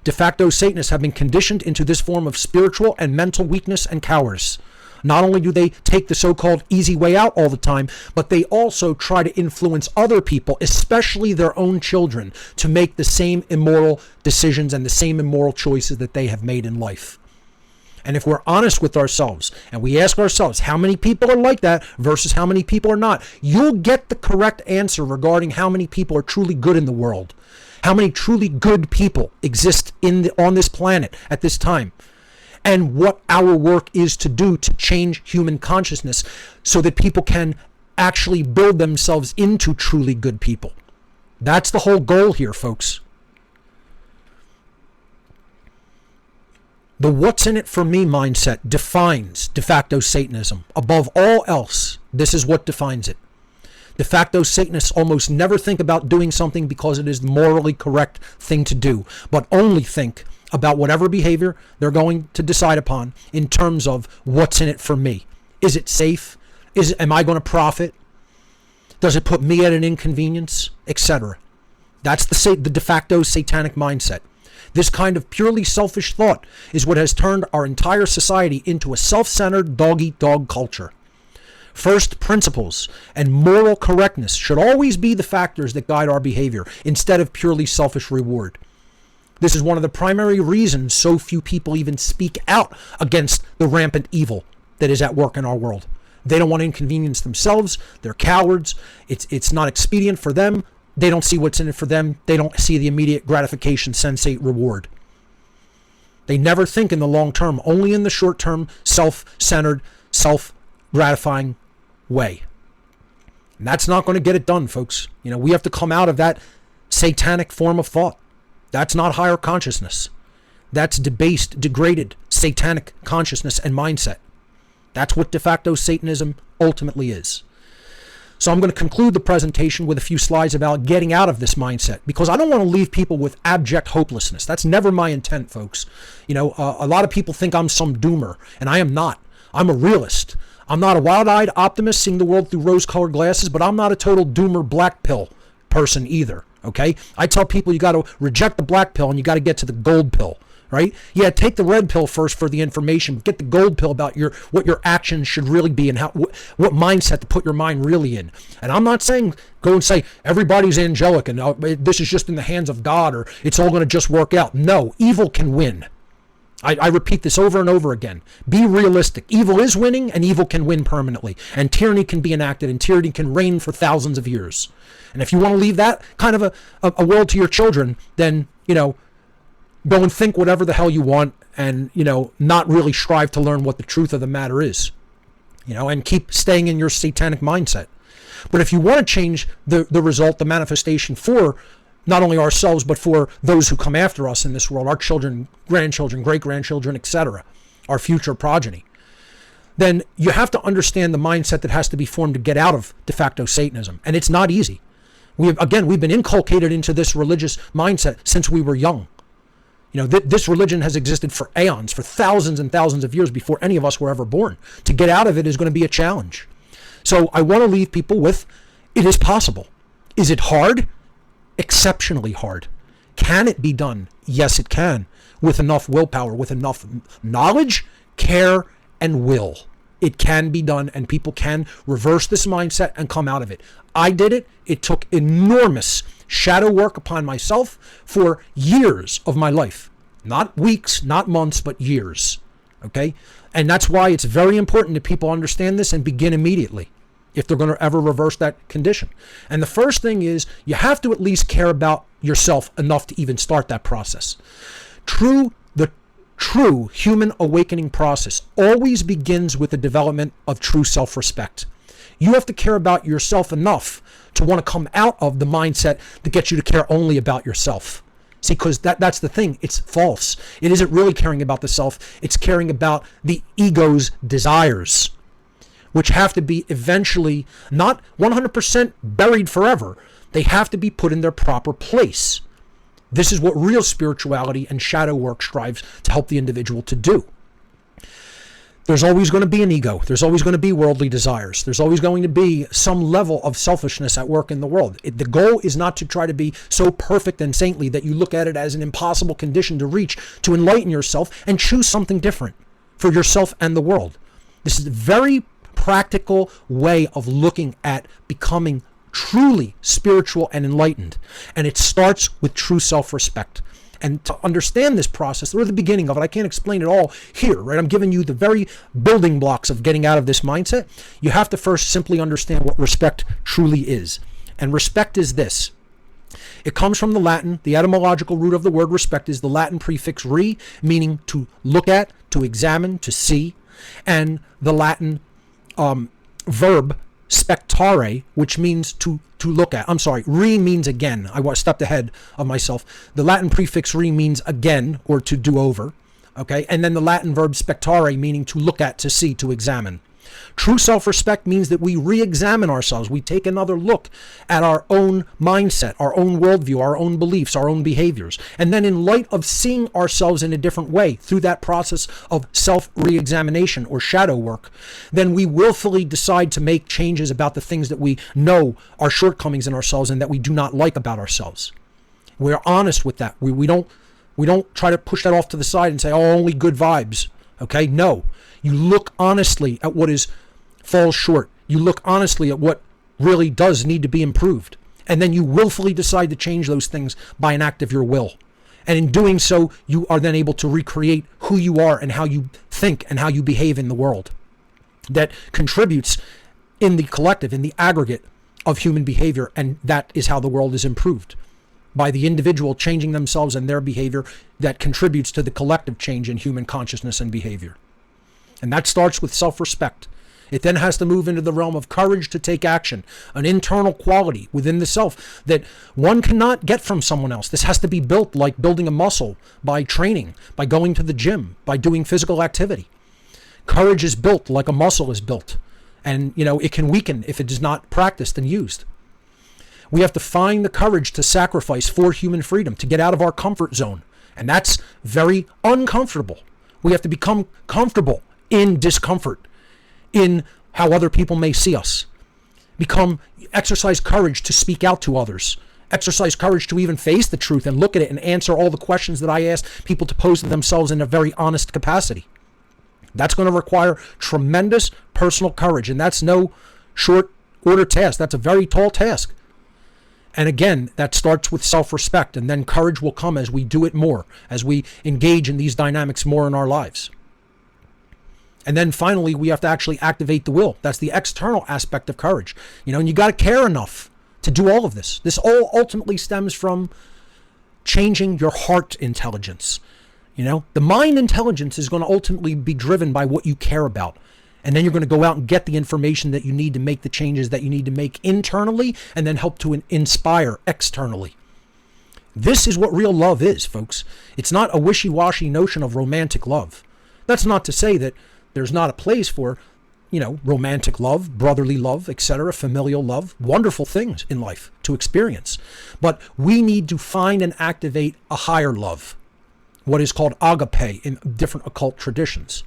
S1: De facto Satanists have been conditioned into this form of spiritual and mental weakness and cowardice. Not only do they take the so-called easy way out all the time, but they also try to influence other people, especially their own children, to make the same immoral decisions and the same immoral choices that they have made in life. And if we're honest with ourselves and we ask ourselves how many people are like that versus how many people are not, you'll get the correct answer regarding how many people are truly good in the world, how many truly good people exist on this planet at this time, and what our work is to do to change human consciousness so that people can actually build themselves into truly good people. That's the whole goal here, folks. The what's in it for me mindset defines de facto Satanism. Above all else, this is what defines it. De facto Satanists almost never think about doing something because it is the morally correct thing to do, but only think about whatever behavior they're going to decide upon in terms of what's in it for me. Is it safe? Am I going to profit? Does it put me at an inconvenience? Etc. That's the de facto satanic mindset. This kind of purely selfish thought is what has turned our entire society into a self-centered dog-eat-dog culture. First principles and moral correctness should always be the factors that guide our behavior instead of purely selfish reward. This is one of the primary reasons so few people even speak out against the rampant evil that is at work in our world. They don't want to inconvenience themselves. They're cowards. It's not expedient for them. They don't see what's in it for them. They don't see the immediate gratification, sensate reward. They never think in the long term, only in the short term, self-centered, self-gratifying way. And that's not going to get it done, folks. We have to come out of that satanic form of thought. That's not higher consciousness. That's debased, degraded, satanic consciousness and mindset. That's what de facto Satanism ultimately is. So I'm going to conclude the presentation with a few slides about getting out of this mindset, because I don't want to leave people with abject hopelessness. That's never my intent, folks. A lot of people think I'm some doomer, and I am not. I'm a realist. I'm not a wild-eyed optimist seeing the world through rose-colored glasses, but I'm not a total doomer black pill person either, okay? I tell people you got to reject the black pill and you got to get to the gold pill. Right? Yeah, take the red pill first for the information, but get the gold pill about what your actions should really be and what mindset to put your mind really in. And I'm not saying go and say everybody's angelic and this is just in the hands of God or it's all going to just work out. No, evil can win. I repeat this over and over again. Be realistic. Evil is winning and evil can win permanently. And tyranny can be enacted and tyranny can reign for thousands of years. And if you want to leave that kind of a world to your children, then, go and think whatever the hell you want and, not really strive to learn what the truth of the matter is, and keep staying in your satanic mindset. But if you want to change the result, the manifestation for not only ourselves, but for those who come after us in this world, our children, grandchildren, great-grandchildren, etc., our future progeny, then you have to understand the mindset that has to be formed to get out of de facto Satanism. And it's not easy. We've been inculcated into this religious mindset since we were young. This religion has existed for aeons, for thousands and thousands of years before any of us were ever born. To get out of it is going to be a challenge. So I want to leave people with, it is possible. Is it hard? Exceptionally hard. Can it be done? Yes, it can. With enough willpower, with enough knowledge, care, and will. It can be done, and people can reverse this mindset and come out of it. I did it. It took enormous shadow work upon myself for years of my life. Not weeks, not months, but years. Okay? And that's why it's very important that people understand this and begin immediately if they're going to ever reverse that condition. And the first thing is you have to at least care about yourself enough to even start that process. The true human awakening process always begins with the development of true self-respect. You have to care about yourself enough to want to come out of the mindset that gets you to care only about yourself. See, because that's the thing. It's false. It isn't really caring about the self. It's caring about the ego's desires, which have to be eventually not 100% buried forever. They have to be put in their proper place. This is what real spirituality and shadow work strives to help the individual to do. There's always going to be an ego. There's always going to be worldly desires. There's always going to be some level of selfishness at work in the world. The goal is not to try to be so perfect and saintly that you look at it as an impossible condition to reach, to enlighten yourself and choose something different for yourself and the world. This is a very practical way of looking at becoming truly spiritual and enlightened. And it starts with true self-respect. And to understand this process, or the beginning of it, I can't explain it all here, right? I'm giving you the very building blocks of getting out of this mindset. You have to first simply understand what respect truly is. And respect is this. It comes from the Latin. The etymological root of the word respect is the Latin prefix re, meaning to look at, to examine, to see, and the Latin verb spectare, which means to look at. I'm sorry, re means again. I stepped ahead of myself. The Latin prefix re means again, or to do over. Okay, and then the Latin verb spectare, meaning to look at, to see, to examine. True self-respect means that we re-examine ourselves. We take another look at our own mindset, our own worldview, our own beliefs, our own behaviors. And then in light of seeing ourselves in a different way through that process of self-re-examination or shadow work, then we willfully decide to make changes about the things that we know are shortcomings in ourselves and that we do not like about ourselves. We're honest with that. We don't try to push that off to the side and say, oh, only good vibes. Okay? No. You look honestly at what falls short. You look honestly at what really does need to be improved. And then you willfully decide to change those things by an act of your will. And in doing so, you are then able to recreate who you are and how you think and how you behave in the world. That contributes in the collective, in the aggregate of human behavior. And that is how the world is improved. By the individual changing themselves and their behavior, that contributes to the collective change in human consciousness and behavior. And that starts with self-respect. It then has to move into the realm of courage to take action, an internal quality within the self that one cannot get from someone else. This has to be built like building a muscle by training, by going to the gym, by doing physical activity. Courage is built like a muscle is built. And, it can weaken if it is not practiced and used. We have to find the courage to sacrifice for human freedom, to get out of our comfort zone. And that's very uncomfortable. We have to become comfortable in discomfort, in how other people may see us. Exercise courage to speak out to others. Exercise courage to even face the truth and look at it and answer all the questions that I ask people to pose to themselves in a very honest capacity. That's going to require tremendous personal courage, and that's no short order task. That's a very tall task. And again, that starts with self-respect, and then courage will come as we do it more, as we engage in these dynamics more in our lives. And then finally, we have to actually activate the will. That's the external aspect of courage. And you got to care enough to do all of this. This all ultimately stems from changing your heart intelligence. The mind intelligence is going to ultimately be driven by what you care about. And then you're going to go out and get the information that you need to make the changes that you need to make internally and then help to inspire externally. This is what real love is, folks. It's not a wishy-washy notion of romantic love. That's not to say that there's not a place for, romantic love, brotherly love, etc., familial love, wonderful things in life to experience. But we need to find and activate a higher love, what is called agape in different occult traditions.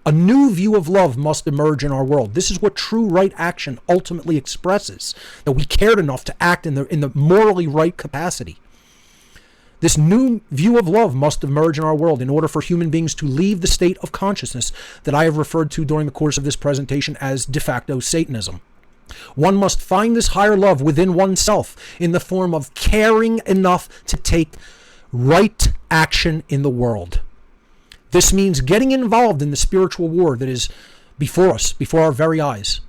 S1: A new view of love must emerge in our world. This is what true right action ultimately expresses, that we cared enough to act in the morally right capacity. This new view of love must emerge in our world in order for human beings to leave the state of consciousness that I have referred to during the course of this presentation as de facto Satanism. One must find this higher love within oneself in the form of caring enough to take right action in the world. This means getting involved in the spiritual war that is before us, before our very eyes.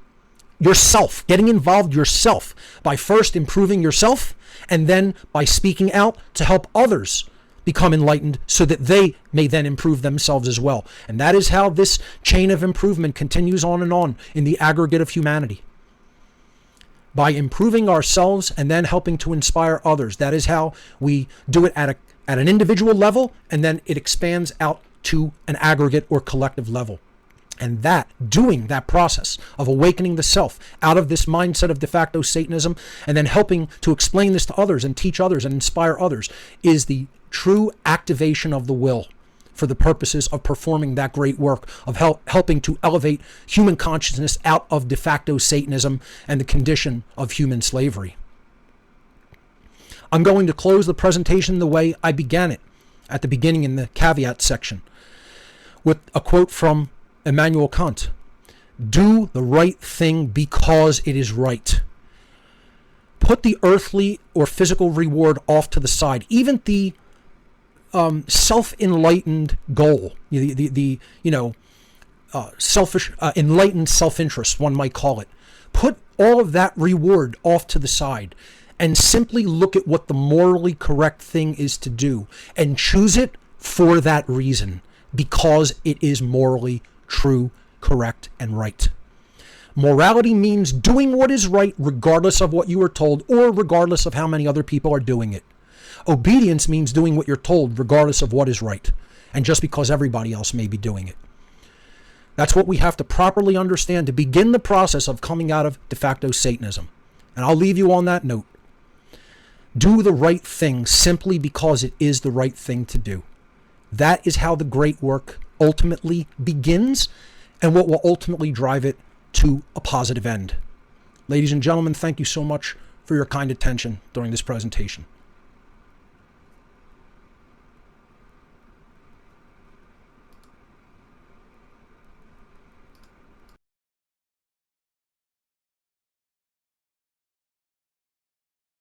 S1: Yourself, getting involved yourself by first improving yourself and then by speaking out to help others become enlightened so that they may then improve themselves as well. And that is how this chain of improvement continues on and on in the aggregate of humanity. By improving ourselves and then helping to inspire others. That is how we do it at an individual level, and then it expands out to an aggregate or collective level. And doing that process of awakening the self out of this mindset of de facto Satanism and then helping to explain this to others and teach others and inspire others is the true activation of the will for the purposes of performing that great work of helping to elevate human consciousness out of de facto Satanism and the condition of human slavery. I'm going to close the presentation the way I began it at the beginning in the caveat section with a quote from Immanuel Kant. Do the right thing because it is right. Put the earthly or physical reward off to the side. Even the self-enlightened goal, selfish, enlightened self-interest, one might call it. Put all of that reward off to the side and simply look at what the morally correct thing is to do and choose it for that reason, because it is morally true, correct, and right. Morality means doing what is right regardless of what you are told or regardless of how many other people are doing it. Obedience means doing what you're told regardless of what is right and just because everybody else may be doing it. That's what we have to properly understand to begin the process of coming out of de facto Satanism. And I'll leave you on that note. Do the right thing simply because it is the right thing to do. That is how the great work ultimately begins and what will ultimately drive it to a positive end. Ladies and gentlemen, thank you so much for your kind attention during this presentation.